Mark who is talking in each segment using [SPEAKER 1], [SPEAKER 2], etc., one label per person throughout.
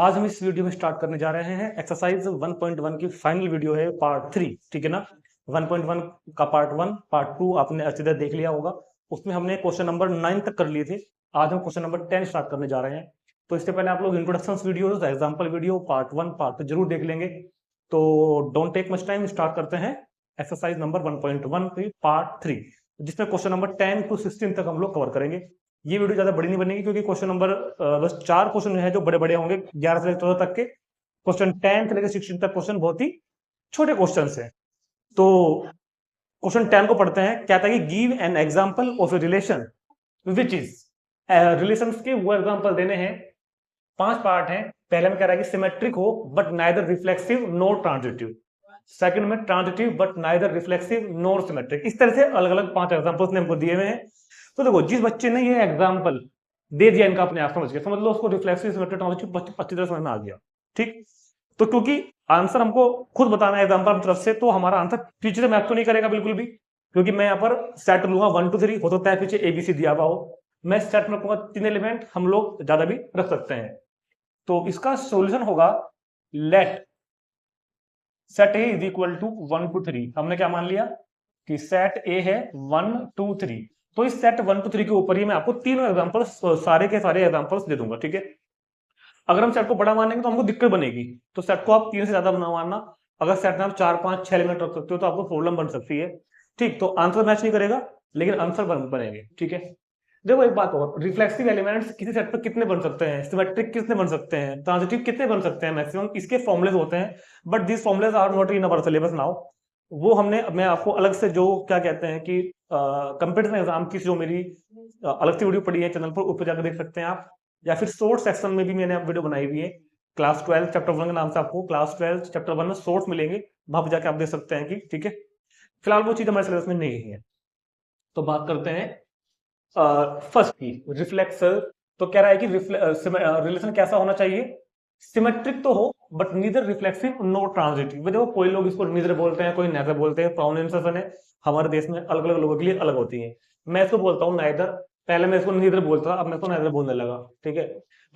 [SPEAKER 1] आज हम इस वीडियो में स्टार्ट करने जा रहे हैं एक्सरसाइज 1.1 की फाइनल वीडियो है पार्ट 3। ठीक है ना। 1.1 का पार्ट 1 पार्ट 2 आपने अच्छी तरह देख लिया होगा। उसमें हमने क्वेश्चन नंबर 9 तक कर लिए थे। आज हम क्वेश्चन नंबर 10 स्टार्ट करने जा रहे हैं। तो इससे पहले आप लोग introduction video, example video part 1 part 2 जरूर देख लेंगे। तो don't take much time, start करते हैं एक्सरसाइज नंबर 1.1 की पार्ट 3, जिसमें क्वेश्चन नंबर 10 टू 16 तक हम लोग कवर करेंगे। ये वीडियो ज्यादा बड़ी नहीं बनेगी क्योंकि क्वेश्चन नंबर बस 4 क्वेश्चन है जो बड़े बड़े होंगे, 11 से लेकर 14 तक के। क्वेश्चन 10 से लेकर 16 तक क्वेश्चन बहुत ही छोटे क्वेश्चन हैं। तो क्वेश्चन 10 को पढ़ते हैं। कहता है कि give an example of a relation which is, relations के वो एग्जांपल देने हैं। 5 पार्ट हैं। पहले में कह रहा है कि सिमेट्रिक हो but neither reflexive nor transitive. Second में transitive but neither reflexive nor symmetric. इस तरह से अलग अलग 5 एग्जांपल्स ने हमको दिए हुए हैं। तो देखो, जिस बच्चे ने ये एग्जांपल दे दिया इनका अपने आप समझ गया, समझ लो उसको रिफ्लेक्सिव सिमेट्रिक ट्रांजिटिव अच्छी तरह समझ में आ गया। ठीक। तो क्योंकि आंसर हमको खुद बताना है एग्जांपल की तरफ से, तो हमारा आंसर पीछे से मैच तो नहीं करेगा बिल्कुल भी, क्योंकि मैं यहाँ पर सेट लूंगा 1 2 3। हो सकता है पीछे एबीसी दिया हुआ हो, मैं सेट में रखूंगा 3 एलिमेंट, हम लोग ज्यादा भी रख सकते हैं। तो इसका सोल्यूशन होगा let set A is equal to 1 2 3। हमने क्या मान लिया कि सेट ए है 1 2 3। तो इस सेट 1 2 3 के ऊपर ही मैं आपको तीनों एग्जांपल्स, सारे के सारे एग्जांपल्स दे दूंगा। ठीक है। अगर हम सेट को बड़ा मानेंगे तो हमको दिक्कत बनेगी, तो सेट को आप 3 से ज्यादा बना मानना। अगर सेट में आप 4 5 6 एलिमेंट रख सकते हो तो आपको प्रॉब्लम बन सकती है। ठीक। तो आंसर मैच नहीं करेगा लेकिन आंसर बनेंगे। ठीक है। देखो एक बात और, रिफ्लेक्सिव एलिमेंट्स किसी सेट पर कितने बन सकते हैं, सिमेट्रिक कितने बन सकते हैं, ट्रांजिटिव कितने बन सकते हैं, मैक्सिमम इसके फॉर्मुलेज होते हैं। But this formulae are not in our syllabus now. वो मैं आपको अलग से, जो क्या कहते हैं कि कंपटीशन एग्जाम की जो मेरी अलग से वीडियो पड़ी है चैनल पर, ऊपर जाकर देख सकते हैं आप। या फिर शॉर्ट सेक्शन में भी मैंने वीडियो बनाई हुई है, क्लास 12 चैप्टर 1 के नाम से। आपको क्लास 12 चैप्टर 1 में शॉर्ट्स मिलेंगे, वहां पर जाके आप देख सकते हैं कि ठीक है। फिलहाल वो चीज हमारे सिलेबस में नहीं है। तो बात करते हैं फर्स्ट की, रिफ्लेक्स। तो कह रहा है कि रिलेशन कैसा होना चाहिए, सिमेट्रिक तो हो but neither reflexive no transitive. देखो कोई लोग इसको नीदर बोलते हैं, कोई नेदर बोलते हैं। प्रोनाउंसिएशन है हमारे देश में अलग अलग लोगों के लिए अलग होती है। मैं इसको बोलता हूँ नाइदर। पहले मैं इसको नीदर बोलता था, अब मैं इसको नाइदर बोलने लगा। ठीक है।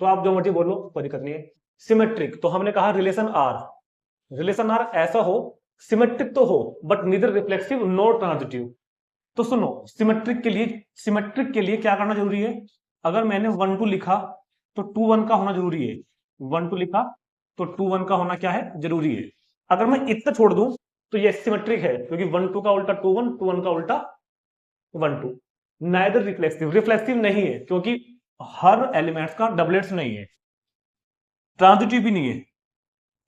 [SPEAKER 1] तो आप जो मर्जी बोलो, कोई दिक्कत नहीं है। सिमेट्रिक तो हमने कहा रिलेशन आर ऐसा हो, सिमेट्रिक तो हो but neither reflexive no transitive. तो सुनो, सिमेट्रिक के लिए क्या करना जरूरी है। अगर मैंने 1 2 लिखा तो 2 1 का होना जरूरी है। 1 2 लिखा तो 2 1 का होना क्या है, जरूरी है। अगर मैं इतना छोड़ दूं तो ये सिमेट्रिक है, क्योंकि 1 2 का उल्टा 2 1, 2 1 का उल्टा 1 2। नाइदर रिफ्लेक्सिव नहीं है, क्योंकि हर एलिमेंट्स का डबलेट्स नहीं है। ट्रांजिटिव भी नहीं है।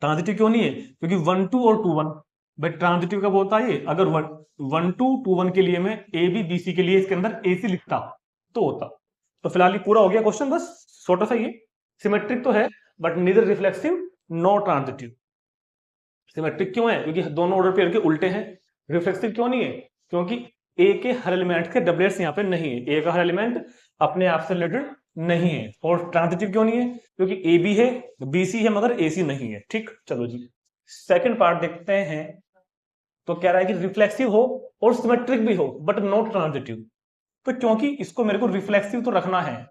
[SPEAKER 1] ट्रांजिटिव क्यों नहीं है, क्योंकि 1 2 और 2 1 भाई ट्रांजिटिव कब होता है। अगर 1 2 2 1 के लिए मैं ए बी बी सी के लिए इसके अंदर ए सी लिखता तो होता। तो फिलहाल ये पूरा हो गया क्वेश्चन, बस छोटा सा ये। सिमेट्रिक तो है but neither reflexive no transitive. Symmetric क्यों है, क्योंकि दोनों ऑर्डर पेयर के उल्टे हैं। रिफ्लेक्सिव क्यों नहीं है, क्योंकि ए के हर एलिमेंट के डबलेट्स यहाँ पे नहीं है। ए का हर एलिमेंट अपने आप से रिलेटेड नहीं है। और ट्रांजिटिव क्यों नहीं है, क्योंकि ए बी है, बी सी है, मगर ए सी नहीं है। ठीक। चलो जी, सेकंड पार्ट देखते हैं। तो कह रहा है कि रिफ्लेक्सिव हो और सिमेट्रिक भी हो बट नॉट ट्रांजिटिव। तो क्योंकि इसको मेरे को रिफ्लेक्सिव तो रखना है,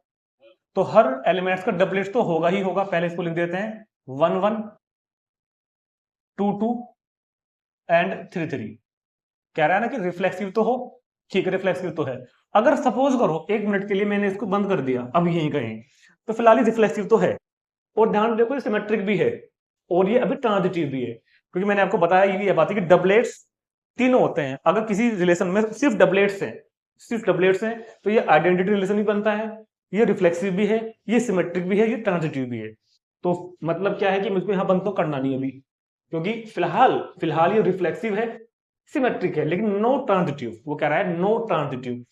[SPEAKER 1] तो हर एलिमेंट्स का डबलेट तो होगा ही होगा। पहले इसको लिख देते हैं 1 1 2 2 एंड 3 3। कह रहा है ना कि रिफ्लेक्सिव तो हो। ठीक है, रिफ्लेक्सिव तो है। अगर सपोज करो 1 मिनट के लिए मैंने इसको बंद कर दिया अब यहीं कहीं, तो फिलहाल रिफ्लेक्सिव तो है। और ध्यान देखो, सिमेट्रिक भी है और ये अभी ट्रांजिटिव भी है, क्योंकि मैंने आपको बताया ये बात है कि डबलेट्स तीनों होते हैं। अगर किसी रिलेशन में सिर्फ डबलेट्स हैं तो ये आइडेंटिटी रिलेशन भी बनता है, ये रिफ्लेक्सिव भी है, ये सिमेट्रिक भी है, ये ट्रांजिटिव भी है। तो मतलब क्या है कि मुझको यहां बंद तो करना नहीं अभी, क्योंकि फिलहाल ये रिफ्लेक्सिव है, सिमेट्रिक है, लेकिन नो ट्रांजिटिव। वो कह रहा है नो ट्रांजिटिव।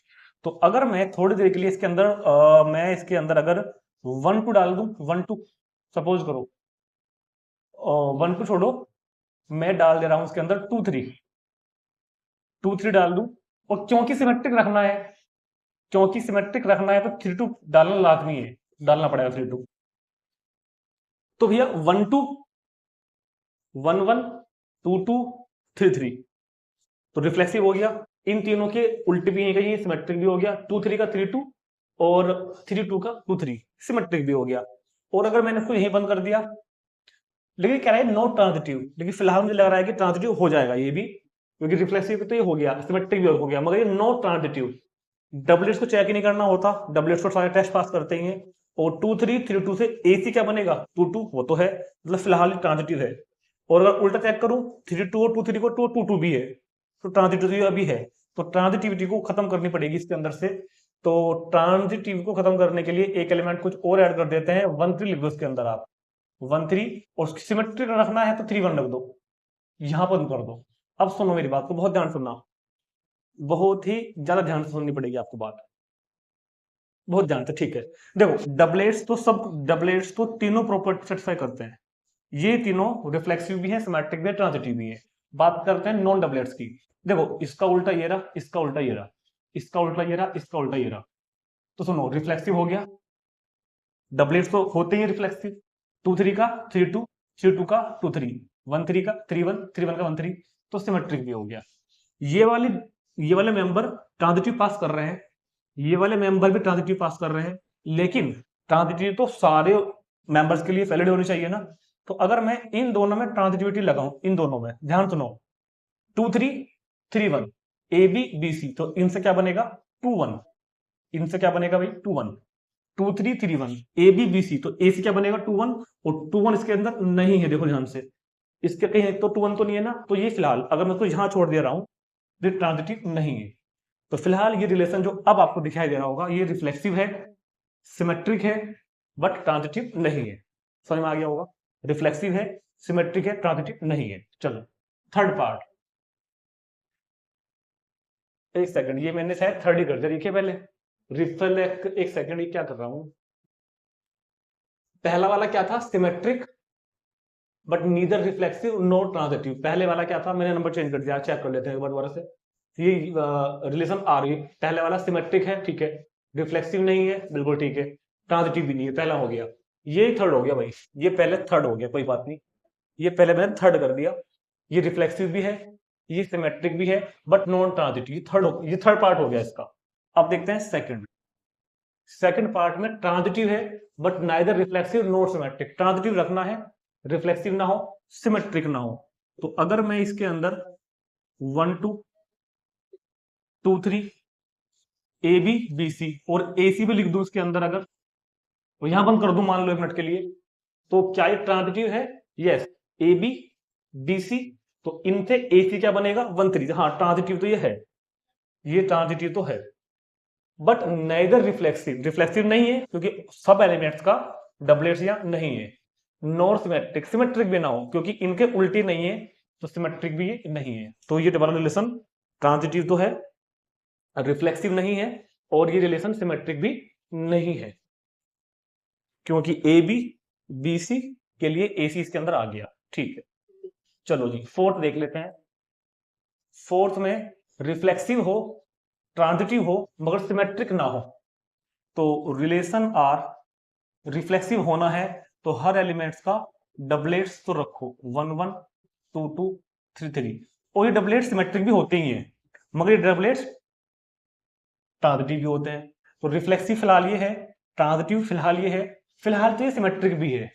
[SPEAKER 1] तो अगर मैं थोड़ी देर के लिए इसके अंदर मैं इसके अंदर अगर 1 2 डाल दूं, 1 2 सपोज करो, 1 2 छोड़ो, मैं डाल दे रहा हूं इसके अंदर 2 3 डाल दूं। और क्योंकि सिमेट्रिक रखना है तो 3 2 डालना लाजमी है, डालना पड़ेगा 3 2। तो भैया 1 2 1 1 2 2 3 3, तो रिफ्लेक्सिव हो गया। इन तीनों के उल्टे भी नहीं कहीं, सिमेट्रिक भी हो गया। 2 3 का 3 2 और 3 2 का 2 3 सिमेट्रिक भी हो गया। और अगर मैंने इसको यही बंद कर दिया, लेकिन कह रहा है नॉट ट्रांजिटिव, लेकिन फिलहाल मुझे लग रहा है कि ट्रांजिटिव हो जाएगा ये भी, क्योंकि रिफ्लेक्सिव तो ये हो गया, सिमेट्रिक भी हो गया, मगर ये नॉट ट्रांजिटिव। डबलेट्स को चेक ही नहीं करना होता, डबलेट्स को सारे टेस्ट पास करते ही हैं। और 2 3 3 2 से AC क्या बनेगा 2 2, वो तो है, मतलब फिलहाल ट्रांजिटिव है। और अगर उल्टा चेक करूं 3 2 और 2 3 को, तो 2 2 भी है, तो ट्रांजिटिव अभी है। तो ट्रांजिटिविटी को खत्म करनी पड़ेगी इसके अंदर से। तो ट्रांजिटिव को खत्म करने के लिए एक एलिमेंट कुछ और ऐड कर देते हैं, 1 3 लिख दो इसके अंदर आप, 1 3, और सिमेट्रिक रखना है तो 3 1 रख दो, यहां पर कर दो। अब सुनो मेरी बात को बहुत ध्यान सुनना, बहुत ही ज्यादा ध्यान से सुननी पड़ेगी आपको बात, बहुत ध्यान से, ठीक है। देखो डबलेट्स तो तीनों प्रॉपर्टी सेटिस्फाई करते हैं, ये तीनों रिफ्लेक्सिव भी है, सिमेट्रिक भी है, ट्रांजिटिव भी है। बात करते हैं नॉन डबलेट्स की। देखो इसका उल्टा ये रहा, इसका उल्टा ये रहा, इसका उल्टा ये रहा, इसका उल्टा ये रहा। तो सुनो, रिफ्लेक्सिव हो गया, डबलेट्स तो होते ही रिफ्लेक्सिव, 2 3 का 3 2, 3 2 का 2 3, 1 3 का 3 1, 3 1 का 1 3, तो सिमेट्रिक भी हो गया। ये वाले मेंबर ट्रांजिटिव पास कर रहे हैं, ये वाले मेंबर भी ट्रांजिटिव पास कर रहे हैं, लेकिन ट्रांजिटिव तो सारे मेंबर्स के लिए वैलिड होनी चाहिए ना। तो अगर मैं इन दोनों में ट्रांजिटिविटी लगाऊं, इन दोनों में ध्यान सुनो, 2 3 3 1, AB BC, तो इनसे क्या बनेगा 2 1, इनसे क्या बनेगा भाई 2 1, 2 3 3 1, ABBC, तो AC क्या बनेगा 2 1, और 2 1 इसके अंदर नहीं है, देखो ध्यान से, इसके कहीं तो 2 1 तो नहीं है ना, तो ये फिलहाल अगर मैं इसको यहां छोड़ दे रहा हूं तो ट्रांजिटिव नहीं है। तो फिलहाल ये रिलेशन जो अब आपको दिखाई दे रहा होगा, ये रिफ्लेक्सिव है, सिमेट्रिक है, बट ट्रांजिटिव नहीं है। समझ में आ गया होगा, रिफ्लेक्सिव है, सिमेट्रिक है, ट्रांजिटिव नहीं है। चलो थर्ड पार्ट, एक सेकंड, ये मैंने शायद थर्ड ही कर दिया, देखिए पहले रिफ्लेक्ट, एक सेकंड, ये क्या कर रहा हूं, पहला वाला क्या था symmetric but neither reflexive not transitive, पहले वाला क्या था, मैंने नंबर चेंज कर दिया, चेक कर लेते हैं एक बार दोबारा से। ये रिलेशन आ रही है, पहले वाला सिमेट्रिक है, ठीक है, रिफ्लेक्सिव नहीं है, बिल्कुल ठीक है, ट्रांजिटिव भी नहीं है, पहला हो गया, ये थर्ड हो गया भाई, ये पहले थर्ड हो गया, कोई बात नहीं, ये पहले मैंने थर्ड कर दिया, ये रिफ्लेक्सिव भी है, ये सिमेट्रिक भी है, बट नॉन ट्रांजिटिव, ये थर्ड पार्ट हो गया इसका। अब देखते हैं सेकंड पार्ट में ट्रांजिटिव है but neither reflexive not symmetric, transitive रखना है, रिफ्लेक्सिव ना हो, सिमेट्रिक ना हो। तो अगर मैं इसके अंदर 1 2 2 3 ABBC और AC भी लिख दूं इसके अंदर, अगर तो यहां बंद कर दूं मान लो 1 मिनट के लिए, तो क्या ये ट्रांजिटिव है, यस, ABBC, तो इनसे AC क्या बनेगा 1 3, हाँ ट्रांजिटिव तो ये है, ये ट्रांजिटिव तो है, बट नाइदर रिफ्लेक्सिव नहीं है, क्योंकि सब एलिमेंट्स का डबलेट्स या नहीं है, नॉर सिमेट्रिक, सिमेट्रिक भी ना हो क्योंकि इनके उल्टी नहीं है, तो सिमेट्रिक भी नहीं है। तो ये डबल रिलेशन ट्रांजिटिव तो है, रिफ्लेक्सिव नहीं है, और ये रिलेशन सिमेट्रिक भी नहीं है, क्योंकि ABBC के लिए AC इसके अंदर आ गया, ठीक है। चलो जी फोर्थ देख लेते हैं, फोर्थ में रिफ्लेक्सिव हो, ट्रांजिटिव हो, मगर सिमेट्रिक ना हो। तो रिलेशन आर रिफ्लेक्सिव होना है तो हर एलिमेंट्स का डबलेट्स तो रखो, 1 1 2 2 3 3, और ये डबलेट्स सिमेट्रिक भी होते ही हैं, मगर ये डबलेट्स ट्रांजिटिव भी होते हैं। तो रिफ्लेक्सिव फिलहाल ये है, ट्रांजिटिव फिलहाल ये है, फिलहाल तो ये सिमेट्रिक भी है,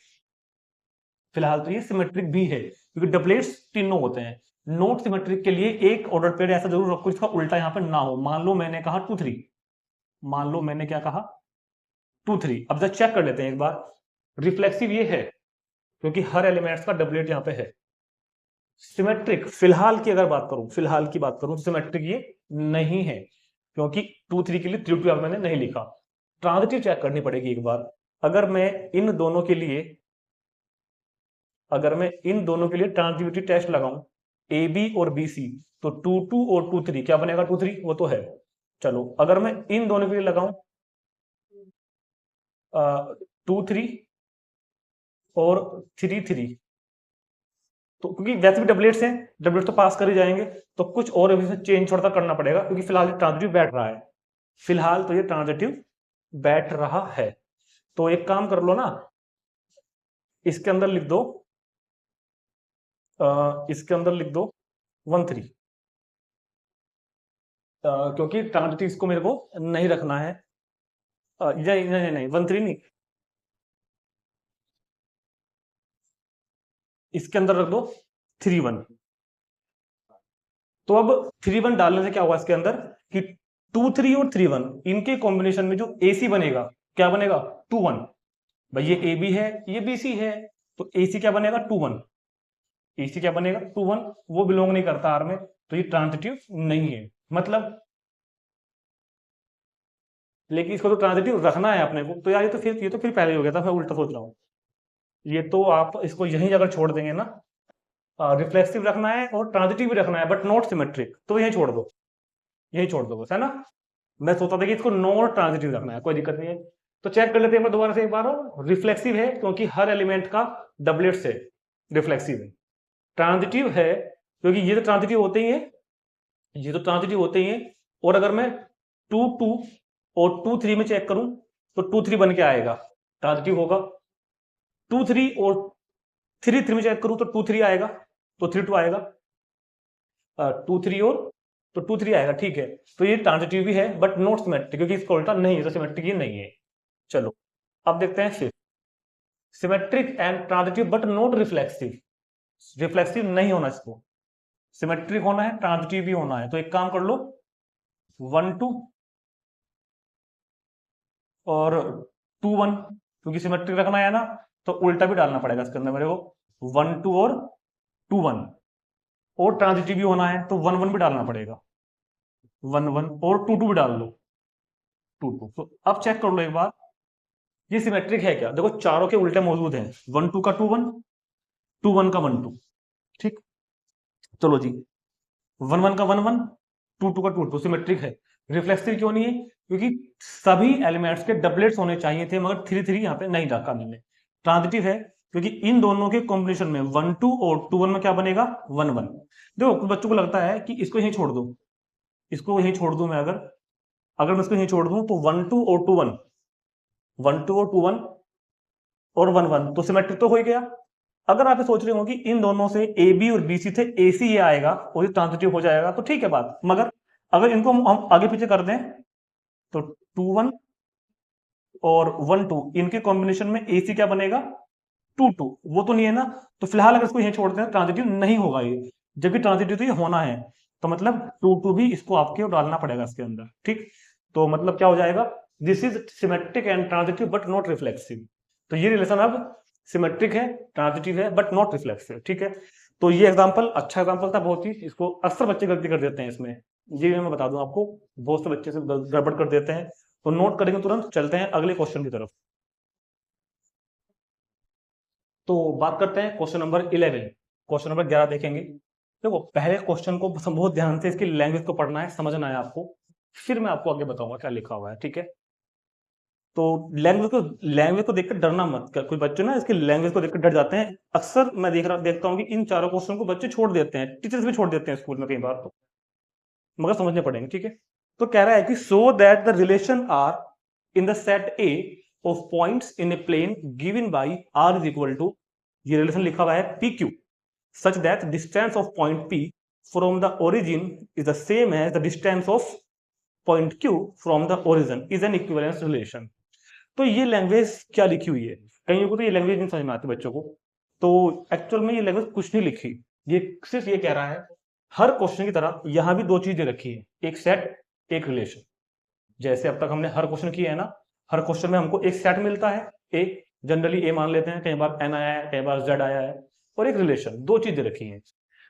[SPEAKER 1] फिलहाल तो ये सिमेट्रिक भी है, क्योंकि डबलेट्स तीनों होते हैं। नोट सिमेट्रिक के लिए एक ऑर्डर पेयर ऐसा जरूर रखो इसका उल्टा यहां पर ना हो, मान लो मैंने कहा 2 3, मान लो मैंने क्या कहा 2 3, अब जब चेक कर लेते हैं एक बार, रिफ्लेक्सिव ये है क्योंकि हर एलिमेंट्स का डबलेट यहां पे है, सिमेट्रिक फिलहाल की अगर बात करूं, फिलहाल की बात करूं तो सिमेट्रिक ये नहीं है, क्योंकि 2 3 के लिए 3 2 मैंने नहीं लिखा। ट्रांजिटिव चेक करनी पड़ेगी एक बार, अगर मैं इन दोनों के लिए ट्रांजिटिविटी टेस्ट लगाऊं AB और BC, तो 2 2 और 2 3 क्या बनेगा 2 3, वो तो है। चलो अगर मैं इन दोनों के लिए लगाऊं 2 3 और 3 3, तो क्योंकि वैसे भी डबलेट्स हैं, डबलेट तो पास कर ही जाएंगे, तो कुछ और अभी चेंज थोड़ा सा करना पड़ेगा, क्योंकि फिलहाल ट्रांजिटिव बैठ रहा है, फिलहाल तो ये ट्रांजिटिव बैठ रहा है। तो एक काम कर लो ना, इसके अंदर लिख दो, इसके अंदर लिख दो 1 3, क्योंकि ट्रांजिटिव इसको मेरे को नहीं रखना है, नहीं नहीं नहीं 1 3 नहीं, इसके अंदर रख दो 3 1। तो अब 3 1 डालने से क्या होगा इसके अंदर कि 2 3 और 3 1 इनके कॉम्बिनेशन में जो एसी बनेगा क्या बनेगा 2 1। भाई ये ए बी है ये बी सी है, तो एसी क्या बनेगा 2 1। एसी क्या बनेगा 2 1, वो बिलोंग नहीं करता आर में, तो ये ट्रांजिटिव नहीं है। मतलब लेकिन इसको तो ट्रांजिटिव रखना है अपने को, तो यार ये तो फिर पहले हो गया था, मैं उल्टा सोच रहा हूँ। ये तो आप इसको यहीं अगर छोड़ देंगे ना, रिफ्लेक्सिव रखना है और ट्रांजिटिव भी रखना है बट नॉट सिमेट्रिक, तो यही छोड़ दो, यही छोड़ दो बस, है ना। मैं सोचता था कि इसको नॉट ट्रांजिटिव रखना है, कोई दिक्कत नहीं है। तो चेक कर लेते हैं दोबारा से एक बार, रिफ्लेक्सिव है क्योंकि हर एलिमेंट का डबलेट से रिफ्लेक्सिव है। ट्रांजिटिव है क्योंकि ये तो ट्रांजिटिव होते ही है, ये तो ट्रांजिटिव होते ही है। और अगर मैं 2 2 और 2 3 में चेक करूं तो 2 3 बन के आएगा, ट्रांजिटिव होगा। 2 3 और 3 3 में चेक करूं तो 2 3 आएगा, तो 3 2 आएगा। 2 3 और तो 2 3 आएगा, ठीक है। तो ये ट्रांजिटिव भी है बट नॉट सिमेट्रिक, क्योंकि इसका उल्टा नहीं है, तो सिमेट्रिक ये नहीं है। चलो अब देखते हैं फिर, symmetric and transitive but not reflexive. Reflexive नहीं होना इसको, सिमेट्रिक होना है, ट्रांजिटिव भी होना है। तो एक काम कर लो 1 2 और 2 1, क्योंकि सिमेट्रिक रखना है ना, तो उल्टा भी डालना पड़ेगा इसके अंदर मेरे को, 1 2 और 2 1। और ट्रांजिटिव भी होना है तो 1 1 भी डालना पड़ेगा, 1 1 और 2 2 भी डाल लो, 2 2। तो अब चेक कर लो एक बार, ये सिमेट्रिक है क्या। देखो चारों के उल्टे मौजूद हैं, 1 2 का 2 1, 2 1 का 1 2, ठीक। चलो जी, 1 1 का 1 1, 2 2 का 2 2, सिमेट्रिक है। रिफ्लेक्सिव क्यों नहीं है, क्योंकि सभी एलिमेंट्स के डबलेट्स होने चाहिए थे, मगर 3 3 यहाँ पे नहीं रखा मैंने। ट्रांजिटिव है क्योंकि इन दोनों के कॉम्बिनेशन में 1 2 और 2 1 में क्या बनेगा 1 1। देखो कुछ बच्चों को लगता है कि इसको यहीं छोड़ दो, इसको यहीं छोड़ दूं मैं, अगर मैं इसको यहीं छोड़ दूं तो 1 2 और 2 1, 1 2 और 2 1 और 1 1 तो सिमेट्रिक तो हो ही गया। अगर आप ये सोच रहे हो कि इन दोनों से ए बी और बी सी थे, ए सी ये आएगा और ये ट्रांजिटिव हो जाएगा, तो ठीक है बात। मगर अगर इनको हम आगे पीछे कर दें तो 2 1 और 1 2 इनके कॉम्बिनेशन में ए सी क्या बनेगा 2 2, वो तो नहीं है ना। तो फिलहाल अगर इसको यहीं छोड़ते हैं ट्रांजिटिव नहीं होगा ये, जबकि ट्रांजिटिव तो ये होना है, तो मतलब 2 2 भी इसको आपके डालना पड़ेगा इसके अंदर, ठीक। तो मतलब क्या हो जाएगा, this is symmetric and transitive but not reflexive. तो ये रिलेशन अब सिमेट्रिक है, ट्रांजिटिव है बट नॉट रिफ्लेक्सिव, ठीक है। तो ये एग्जांपल अच्छा एग्जांपल था बहुत ही, इसको अक्सर बच्चे गलती कर देते हैं इसमें, ये मैं बता दूं आपको, बहुत से बच्चे से गड़बड़ कर देते हैं। तो नोट करेंगे तुरंत, चलते हैं अगले क्वेश्चन की तरफ। तो बात करते हैं क्वेश्चन नंबर 11। क्वेश्चन नंबर 11 देखेंगे। देखो पहले क्वेश्चन को बहुत ध्यान से इसकी लैंग्वेज को पढ़ना है, समझना है आपको, फिर मैं आपको आगे बताऊंगा क्या लिखा हुआ है, ठीक है। तो लैंग्वेज को देखकर डरना मत, कोई बच्चे ना इसकी लैंग्वेज को देखकर डर जाते हैं। अक्सर मैं देखता हूँ कि इन चारों क्वेश्चन को बच्चे छोड़ देते हैं, टीचर्स भी छोड़ देते हैं स्कूल में कई बार, तो मगर समझने पड़ेंगे, ठीक है। तो कह रहा है कि so that the relation R in the set A of points in a plane given by R is equal to, ये रिलेशन लिखा हुआ है P Q, such that distance of point P from the origin is the same as the distance of point Q from the origin is an equivalence relation। तो ये language क्या लिखी हुई है, कईयों को तो ये लैंग्वेज नहीं समझ में आती बच्चों को। तो एक्चुअल में ये लैंग्वेज कुछ नहीं लिखी, ये सिर्फ ये कह रहा है हर क्वेश्चन की तरह यहां भी दो चीजें रखी है, एक सेट एक रिलेशन। जैसे अब तक हमने हर क्वेश्चन किया है ना, हर क्वेश्चन में हमको एक सेट मिलता है, एक जनरली ए मान लेते हैं, कई बार एन आया है, कई बार जेड आया है, और एक रिलेशन, दो चीजें रखी हैं।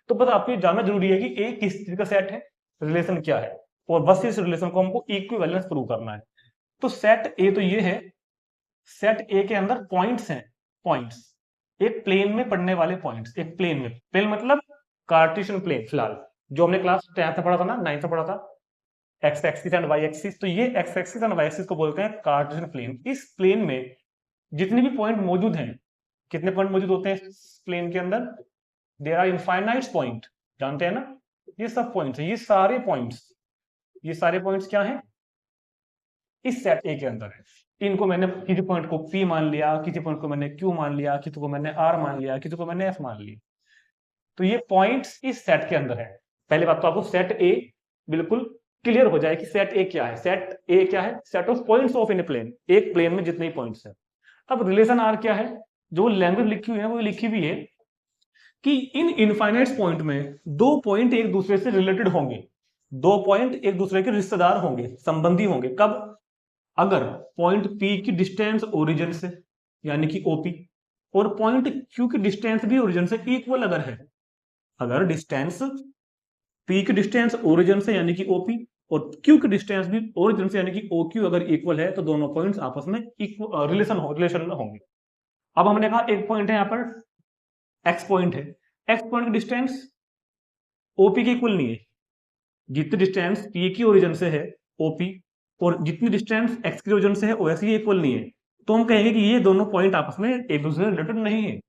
[SPEAKER 1] तो बस आपको जानना जरूरी है कि ए किस चीज का सेट है, रिलेशन क्या है, और बस इस रिलेशन को हमको इक्विवेलेंस प्रूव करना है। तो सेट ए तो ये है, सेट ए के अंदर पॉइंट्स हैं, पॉइंट्स एक प्लेन में पड़ने वाले पॉइंट्स, एक प्लेन में, प्लेन मतलब कार्टेशियन प्लेन, फिलहाल जो हमने क्लास 10th में पढ़ा था ना, 9th में पढ़ा था, X axis and Y axis. तो ये X axis and Y axis को बोलते हैं कार्टेशियन प्लेन। इस प्लेन में जितने भी पॉइंट मौजूद हैं, कितने पॉइंट मौजूद होते हैं प्लेन के अंदर, देयर आर इनफाइनाइट पॉइंट, जानते हैं ना, ये सब पॉइंट्स हैं, ये सारे पॉइंट्स क्या हैं इस सेट ए के अंदर है। इनको मैंने किसी पॉइंट को P मान लिया, किसी पॉइंट को मैंने Q मान लिया, किसी को मैंने R मान लिया, किसी को मैंने F मान लिया। तो ये पॉइंट्स इस सेट के अंदर है। पहले बात तो आपको सेट ए बिल्कुल क्लियर हो जाए कि सेट ए क्या है। सेट ए क्या है, set of points of in a plane, एक प्लेन में जितने पॉइंट्स हैं। अब रिलेशन आर क्या है, जो लैंग्वेज लिखी हुई है वो लिखी हुई है कि इन इनफाइनाइट पॉइंट में दो पॉइंट एक दूसरे से रिलेटेड होंगे, दो पॉइंट एक दूसरे के रिश्तेदार होंगे, संबंधी होंगे। कब? अगर पॉइंट P की डिस्टेंस ओरिजिन से यानी कि OP और पॉइंट Q की डिस्टेंस भी ओरिजिन से इक्वल अगर है, अगर डिस्टेंस P की डिस्टेंस ओरिजिन से यानी कि OP और Q की डिस्टेंस भी ओरिजिन से यानी कि OQ अगर इक्वल है तो दोनों पॉइंट्स आपस में रिलेशन में होंगे। अब हमने कहा एक पॉइंट है यहां पर x पॉइंट है, x पॉइंट की डिस्टेंस OP के इक्वल नहीं है। जितनी डिस्टेंस P की ओरिजिन से है OP और जितनी डिस्टेंस x की ओरिजिन से है OS ये इक्वल नहीं है, तो हम कहेंगे कि ये दोनों पॉइंट आपस में एक दूसरे से रिलेटेड नहीं है।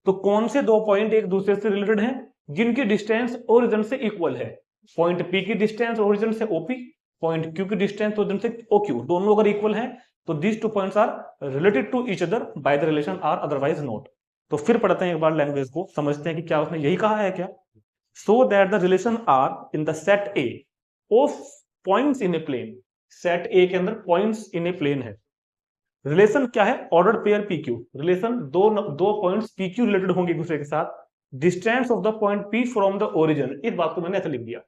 [SPEAKER 1] तो कौन से दो पॉइंट एक दूसरे से रिलेटेड हैं? जिनकी डिस्टेंस ओरिजिन से इक्वल है। पॉइंट P की डिस्टेंस ओरिजिन से OP, पॉइंट Q की डिस्टेंस ओरिजिन से OQ, दोनों अगर इक्वल हैं तो these two points are related to each other by the relation R otherwise not. तो फिर पढ़ते हैं एक बार लैंग्वेज को, समझते हैं कि क्या उसने यही कहा है क्या। So that the relation R in the set A of points in a plane, set A के अंदर पॉइंट्स इन ए प्लेन है। रिलेशन क्या है? Ordered pair PQ। रिलेशन दो पॉइंट्स PQ रिलेटेड होंगे एक दूसरे के साथ। Distance of the point P from the origin, इस बात को मैंने ऐसे लिख दिया,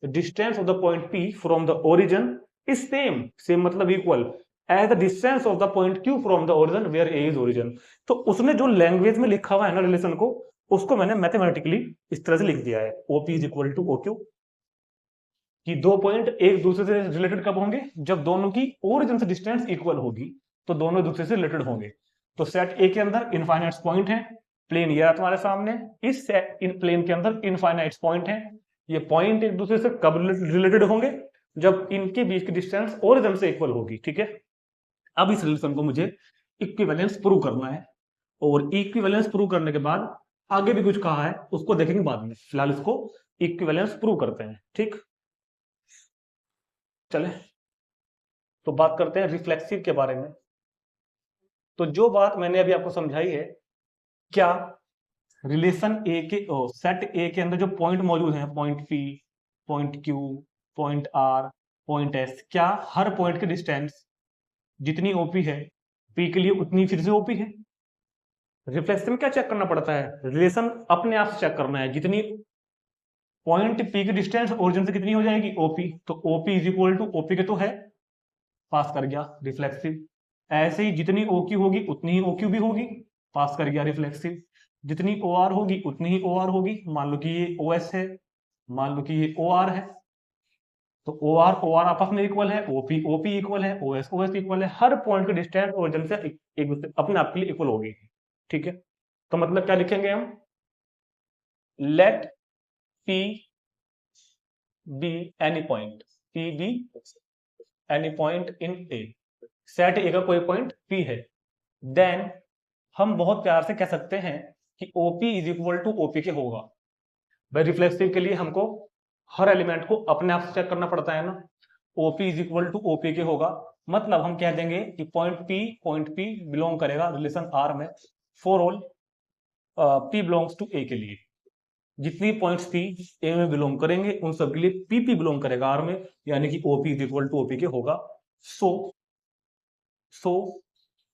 [SPEAKER 1] distance of the point P from the origin is same, same मतलब equal, as the distance of the point Q from the origin where A is origin. तो उसने जो लैंग्वेज में लिखा हुआ है ना रिलेशन को, उसको मैंने मैथमेटिकली इस तरह से लिख दिया है, OP is equal to OQ। कि दो पॉइंट एक दूसरे से रिलेटेड कब होंगे? जब दोनों की ओरिजिन से डिस्टेंस इक्वल होगी, तो दोनों एक दूसरे से रिलेटेड होंगे। तो सेट ए के अंदर इनफाइनाइट पॉइंट है, प्लेन ये तुम्हारे सामने, इस सेट इन प्लेन के अंदर इनफाइनाइट पॉइंट है। ये पॉइंट एक दूसरे से कब रिलेटेड होंगे? जब इनके बीच की डिस्टेंस ओरिजिन से इक्वल होगी, ठीक है। अब इस रिलेशन को मुझे इक्विवेलेंस प्रूव करना है, और इक्विवेलेंस प्रूव करने के बाद आगे भी कुछ कहा है उसको देखेंगे बाद में, फिलहाल इसको इक्विवेलेंस प्रूव करते हैं, ठीक। चले तो बात करते हैं रिफ्लेक्सिव के बारे में। तो जो बात मैंने अभी आपको समझाई है, क्या रिलेशन ए के सेट ए के अंदर जो पॉइंट मौजूद हैं, point P, point Q, point R, point S, क्या हर पॉइंट की डिस्टेंस जितनी OP है P के लिए उतनी फिर से OP है? रिफ्लेक्शन क्या चेक करना पड़ता है? रिलेशन अपने आप से चेक करना है, जितनी पॉइंट P की डिस्टेंस ओरिजिन से कितनी हो जाएगी OP, तो OP is equal to OP के तो है, पास कर गया रिफ्लेक्सिव। ऐसे ही जितनी OQ होगी उतनी ही OQ भी होगी, पास कर गया रिफ्लेक्सिव। जितनी OR होगी उतनी ही OR होगी, मान लो कि ये OS है, मान लो कि ये OR है, तो OR OR आपस में इक्वल है, OP OP इक्वल है, OS OS इक्वल है। हर पॉइंट की डिस्टेंस ओरिजिन से एक दूसरे अपने आप के लिए इक्वल होगी, ठीक है। तो मतलब क्या लिखेंगे हम? Let P be any point, P be any point in A, set ए का कोई पॉइंट P है, देन हम बहुत प्यार से कह सकते हैं कि OP is equal to OP के होगा। भाई रिफ्लेक्सिव के लिए हमको हर एलिमेंट को अपने आप से चेक करना पड़ता है ना, OP is equal to OP के होगा। मतलब हम कह देंगे कि पॉइंट P बिलोंग करेगा रिलेशन R में for all P belongs to A के लिए। जितनी पॉइंट्स P A में बिलोंग करेंगे उन सब के लिए PP बिलोंग करेगा R में, यानी कि OP is equal to OP के होगा। So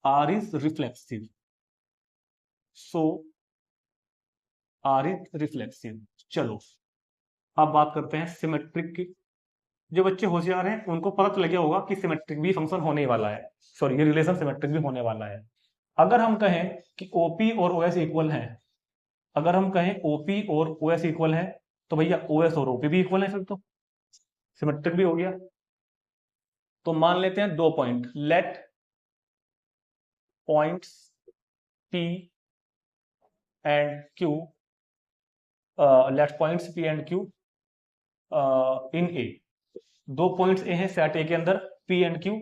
[SPEAKER 1] R is reflexive, so R is reflexive. चलो अब बात करते हैं सिमेट्रिक की। जो बच्चे होशियार हैं उनको पता चल गया होगा कि सिमेट्रिक भी फंक्शन होने वाला है, सॉरी ये रिलेशन सिमेट्रिक भी होने वाला है। अगर हम कहें कि OP और OS इक्वल है, अगर हम कहें OP और OS इक्वल है, तो भैया OS और OP भी इक्वल है, फिर तो सिमेट्रिक भी हो गया। तो मान लेते हैं दो point, let points P and Q, let points P and Q in A। दो पॉइंट्स A हैं सेट A के अंदर P and Q,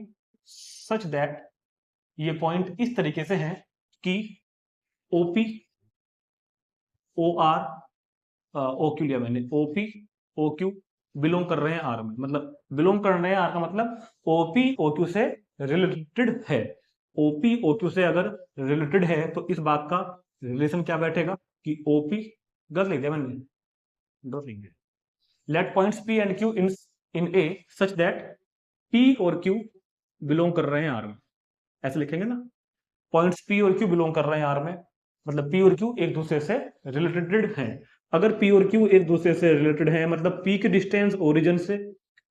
[SPEAKER 1] such that ये पॉइंट इस तरीके से हैं कि OP OR OQ लिया मैंने, OP OQ बिलोंग कर रहे हैं R में। मतलब बिलोंग कर रहे हैं R का मतलब OP OQ से रिलेटेड है। OP OQ से अगर रिलेटेड है तो इस बात का रिलेशन क्या बैठेगा कि OP, गलत लिख दिया मैंने, गलत लिख दिया, let points P and Q in A such that P और Q बिलोंग कर रहे हैं R में, ऐसे लिखेंगे ना। पॉइंट्स P और Q बिलोंग कर रहे हैं R में, मतलब पी और क्यू एक दूसरे से रिलेटेड हैं। अगर पी और क्यू एक दूसरे से रिलेटेड हैं मतलब पी की डिस्टेंस ओरिजिन से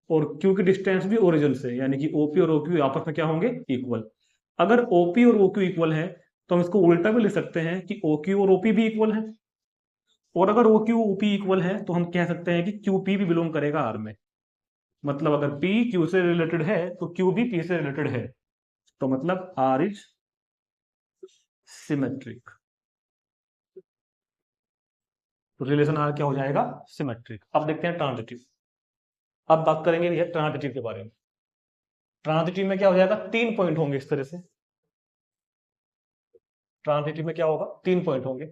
[SPEAKER 1] और क्यू की डिस्टेंस भी ओरिजिन से, यानी कि ओपी और ओक्यू आपस में क्या होंगे, इक्वल। अगर ओपी और ओक्यू इक्वल है तो हम इसको उल्टा भी लिख सकते हैं कि ओक्यू और ओपी भी इक्वल है। और अगर ओक्यू ओपी इक्वल है तो हम कह सकते हैं कि क्यूपी भी बिलोंग करेगा आर में। मतलब अगर पी क्यू से रिलेटेड है तो क्यू भी पी से रिलेटेड है, तो मतलब आर इज सिमेट्रिक। तो रिलेशन आर क्या हो जाएगा, सिमेट्रिक। अब देखते हैं ट्रांजिटिव। अब बात करेंगे भैया ट्रांजिटिव के बारे में। ट्रांजिटिव में क्या हो जाएगा, 3 पॉइंट होंगे इस तरह से। ट्रांजिटिव में क्या होगा, 3 पॉइंट होंगे।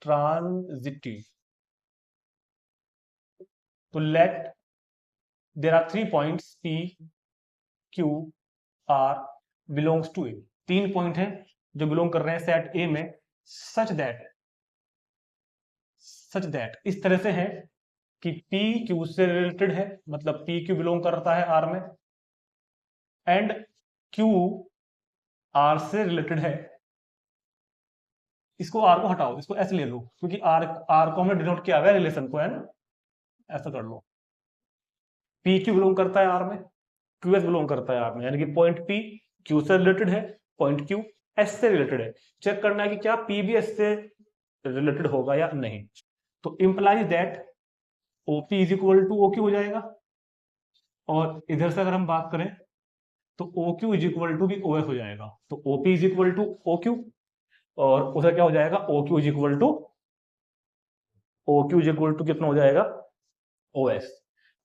[SPEAKER 1] ट्रांजिटिव, तो let there are 3 points P Q R belongs to A. 3 point हैं जो बिलोंग कर रहे हैं सेट ए में, सच दैट इस तरह से है कि पी क्यू से रिलेटेड है, मतलब पी क्यू बिलोंग करता है आर में, एंड क्यू आर से रिलेटेड है। इसको आर को हटाओ, इसको ऐसे ले लो, क्योंकि आर आर को हमने डिनोट किया हुआ है रिलेशन को, है ना, ऐसा कर लो। पी क्यू बिलोंग करता है आर में, क्यू एस बिलोंग करता है आर में, यानी कि पॉइंट पी क्यू से रिलेटेड है, पॉइंट क्यू एस से रिलेटेड है। चेक करना है कि क्या पी भी एस से रिलेटेड होगा या नहीं। तो implies that OP is equal to O Q हो जाएगा, और इधर से अगर हम बात करें तो O Q is equal to भी ओ एस हो जाएगा। तो OP is equal to O Q, और उधर क्या हो जाएगा, O Q is equal to कितना हो जाएगा, ओ एस।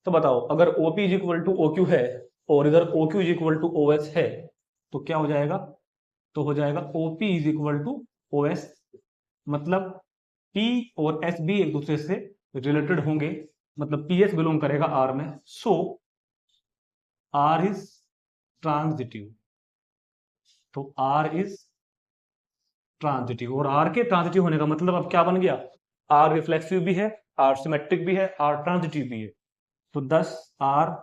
[SPEAKER 1] तो बताओ अगर OP is equal to O Q है और इधर O Q is equal to O S है तो क्या हो जाएगा, तो हो जाएगा OP is equal to O S. मतलब पी और एस भी एक दूसरे से रिलेटेड होंगे, मतलब पी एस बिलोंग करेगा आर में, सो आर इज ट्रांजिटिव। तो आर इज ट्रांजिटिव, और आर के ट्रांजिटिव होने का मतलब अब क्या बन गया, आर रिफ्लेक्सिव भी है, आर सिमेट्रिक भी है, आर ट्रांजिटिव भी है। तो thus R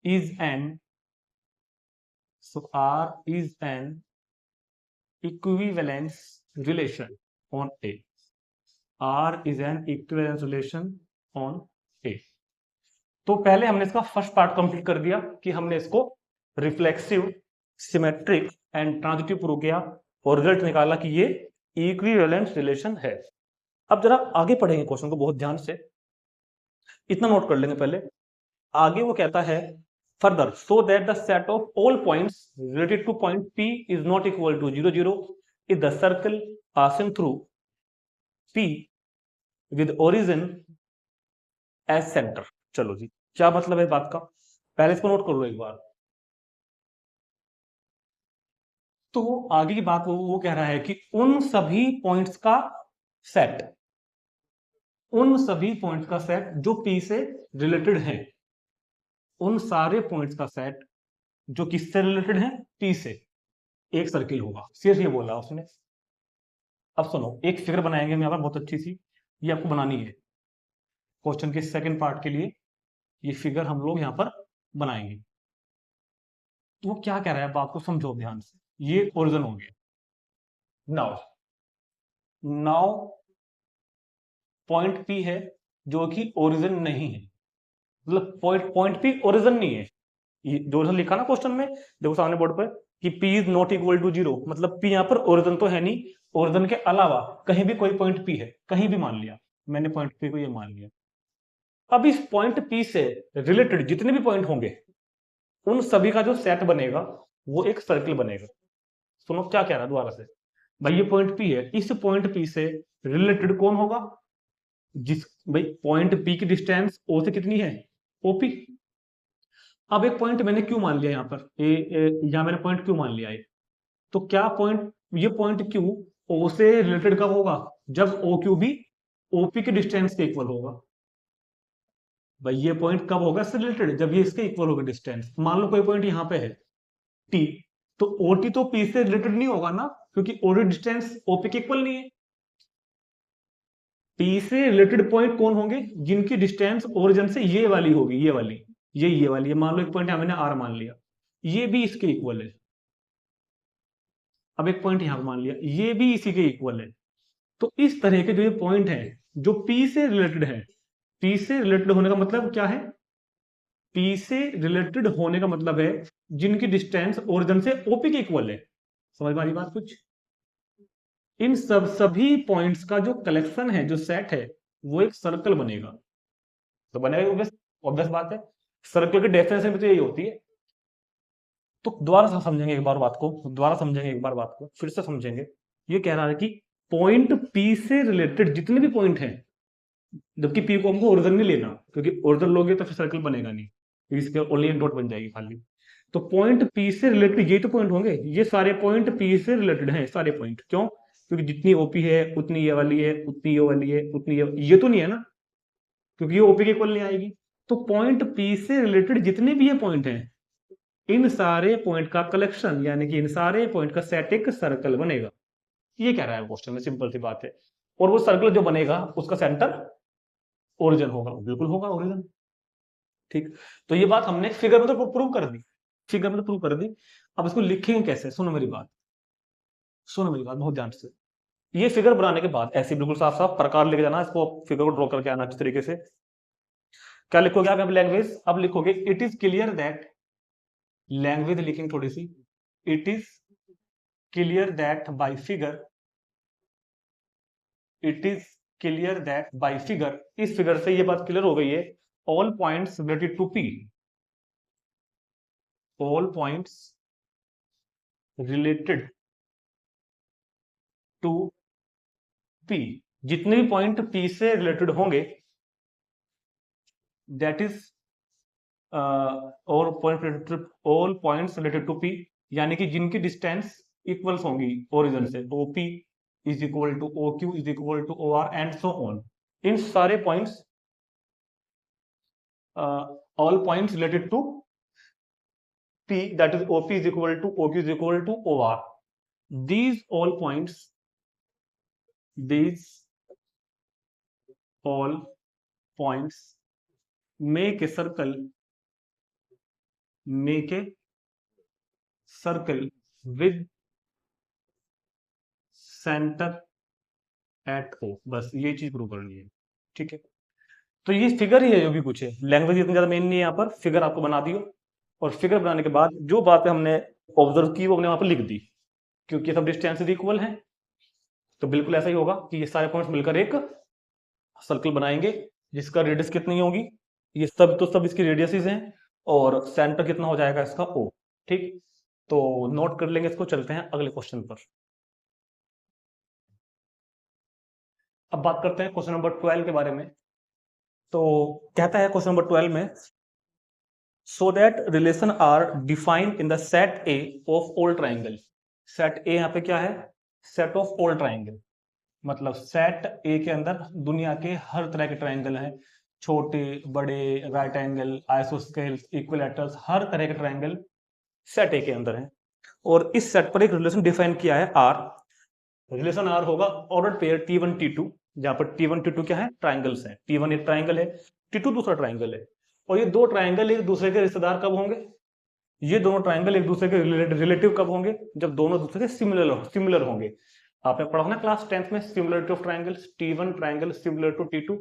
[SPEAKER 1] is an, so R is an equivalence relation on A. R is an equivalence relation on A. तो पहले हमने इसका फर्स्ट पार्ट कंप्लीट कर दिया कि हमने इसको reflexive, symmetric and transitive prove किया और रिजल्ट निकाला कि ये इक्विवेलेंस रिलेशन है। अब जरा आगे पढ़ेंगे क्वेश्चन को बहुत ध्यान से, इतना नोट कर लेंगे पहले। आगे वो कहता है further so that the set of all points related to point P is not equal to 0 0 is the circle passing through P with origin as centre. चलो जी, क्या मतलब है बात का, पहले इसको नोट कर लो एक बार। तो आगे की बात वो कह रहा है कि उन सभी पॉइंट्स का सेट, उन सभी पॉइंट्स का सेट जो P से रिलेटेड है, उन सारे पॉइंट्स का सेट जो किससे रिलेटेड है, P से, एक सर्किल होगा। सिर्फ ये बोला उसने। अब सुनो, एक फिगर बनाएंगे हम यहाँ पर बहुत अच्छी सी, ये आपको बनानी है क्वेश्चन के सेकंड पार्ट के लिए। ये फिगर हम लोग यहाँ पर बनाएंगे। तो वो क्या कह रहा है, बात को समझो ध्यान से। ये ओरिजिन हो गया। नाउ नाउ पॉइंट P है जो कि ओरिजिन नहीं है, मतलब पॉइंट P ओरिजिन नहीं है। ये जो लिखा ना क्वेश्चन में, देखो सामने बोर्ड पर कि P is not equal to 0, मतलब P यहाँ पर ओरिजिन तो है नहीं, ओरिजिन के अलावा कहीं भी कोई पॉइंट P है, कहीं भी मान लिया मैंने पॉइंट P को, ये मान लिया। अब इस पॉइंट P से रिलेटेड जितने भी पॉइंट होंगे उन सभी का जो सेट बनेगा वो एक सर्किल बनेगा। सुनो क्या कह रहा है दोबारा से, भाई ये पॉइंट P है, इस पॉइंट P से रिलेटेड कौन होगा, जिस भाई पॉइंट P की डिस्टेंस O से कितनी है, OP। अब एक पॉइंट मैंने क्यों मान लिया यहाँ पर, यहाँ मैंने पॉइंट क्यों मान लिया है, तो क्या पॉइंट, ये पॉइंट Q O से रिलेटेड कब होगा, जब OQ भी OP के डिस्टेंस के इक्वल होगा। भाई ये पॉइंट कब होगा इससे रिलेटेड, जब ये इसके इक्वल होगा डिस्टेंस। मान लो कोई पॉइंट यहाँ पे है T, तो OT तो P से रिलेटेड नहीं होगा ना, क्योंकि OT डिस्टेंस OP के इक्वल नहीं है। P से रिलेटेड पॉइंट कौन होंगे, जिनकी डिस्टेंस ओरिजिन से ये वाली होगी, ये वाली, ये वाली। मान लो एक पॉइंट मैंने R मान लिया, ये भी इसके इक्वल है। अब एक पॉइंट यहां मान लिया, ये भी इसी के इक्वल है। तो इस तरह के जो ये पॉइंट है जो पी से रिलेटेड है, पी से रिलेटेड होने का मतलब क्या है, पी से रिलेटेड होने का मतलब है जिनकी डिस्टेंस ओरिजिन से ओपी के इक्वल है। समझ में आ रही बात कुछ? इन सभी पॉइंट्स का जो कलेक्शन है, जो सेट है, वो एक सर्कल बनेगा। तो बनेगा, ऑब्वियस ऑब्वियस बात है। सर्कल की डेफिनेशन भी तो यही होती है। तो दोबारा से समझेंगे एक बार बात को, दोबारा समझेंगे एक बार बात को, फिर से समझेंगे। ये कह रहा है कि पॉइंट पी से रिलेटेड जितने भी पॉइंट हैं, जबकि पी को हमको ओरिजिन नहीं लेना, क्योंकि ओरिजिन लोगे तो फिर सर्कल बनेगा नहीं, इसके ओनली एक डॉट बन जाएगी खाली। तो पॉइंट पी से रिलेटेड ये तो पॉइंट होंगे, ये सारे पॉइंट पी से रिलेटेड हैं, सारे पॉइंट। क्यों? क्योंकि जितनी ओपी है उतनी ये वाली है, उतनी ये वाली है, उतनी ये तो नहीं है ना, क्योंकि ये ओपी के इक्वल नहीं आएगी। तो पॉइंट पी से रिलेटेड जितने भी ये पॉइंट हैं, इन सारे पॉइंट का कलेक्शन, यानी कि इन सारे पॉइंट का सेट एक सर्कल बनेगा। ये कह रहा है क्वेश्चन में, सिंपल सी बात है। और वो सर्कल जो बनेगा उसका सेंटर ओरिजिन होगा, बिल्कुल होगा ओरिजिन। ठीक, तो ये बात हमने फिगर में तो प्रूव कर दी, फिगर में तो प्रूव कर दी। अब इसको लिखेंगे कैसे? सुनो मेरी बात, सुनो मेरी बात बहुत ध्यान से। ये फिगर बनाने के बाद ऐसे बिल्कुल साफ साफ प्रकार लेके जाना, इसको फिगर को ड्रॉ करके आना अच्छे तरीके से। क्या लिखोगे आप यहाँ पे? लैंग्वेज। अब लिखोगे it is clear that, language लिखेंगे थोड़ी सी, it is clear that by figure, it is clear that by figure, इस फिगर से ये बात क्लियर हो गई है, all points related to P, all points related to P, जितने भी पॉइंट पी से रिलेटेड होंगे, that is all points related to P, यानी कि जिनकी डिस्टेंस इक्वल्स होंगी ओरिजिन से, O P is equal to O Q is equal to O R and so on. इन सारे पॉइंट्स, all points related to P, that is OP is equal to OQ is equal to OR. These all points, these all points make a circle, make a circle with center at O. बस ये चीज prove करनी है, ठीक है। तो ये figure ही है जो भी कुछ है, लैंग्वेज इतनी ज्यादा मेन नहीं है यहाँ पर, फिगर आपको बना दियो, और फिगर बनाने के बाद जो बातें हमने ऑब्जर्व की वो हमने वहां पर लिख दी, क्योंकि सब डिस्टेंसेस इक्वल हैं। तो बिल्कुल ऐसा ही होगा कि ये सारे पॉइंट्स मिलकर एक सर्कल बनाएंगे, जिसका रेडियस कितनी होगी, ये सब तो सब इसकी रेडियसेस हैं, और सेंटर कितना हो जाएगा इसका ओ। ठीक, तो नोट कर लेंगे इसको, चलते हैं अगले क्वेश्चन पर। अब बात करते हैं क्वेश्चन नंबर 12 के बारे में। तो कहता है क्वेश्चन नंबर 12 में, so that relation R defined in the set A of all triangle. Set A यहाँ पे क्या है? सेट ऑफ ऑल ट्राइंगल, मतलब सेट ए के अंदर दुनिया के हर तरह के ट्राइंगल हैं, छोटे बड़े, राइट एंगल, आइसोस्केल्स, इक्विलैटरल्स, हर तरह के ट्राइंगल सेट ए के अंदर हैं। और इस सेट पर एक रिलेशन डिफाइन किया है आर। रिलेशन आर होगा ऑर्डर पेयर T1 T2, जहां पर T1 T2 क्या है? ट्राइंगल्स हैं। T1 एक ट्राइंगल है, T2 दूसरा ट्राइंगल है। और ये दो ट्राइंगल एक दूसरे के रिश्तेदार कब होंगे? ये दोनों ट्राइंगल एक दूसरे के रिलेटिव कब होंगे? जब दोनों दूसरे के सिमिलर होंगे। आपने पढ़ा ना क्लास 10th में, similarity of triangles, T1 triangle similar to T2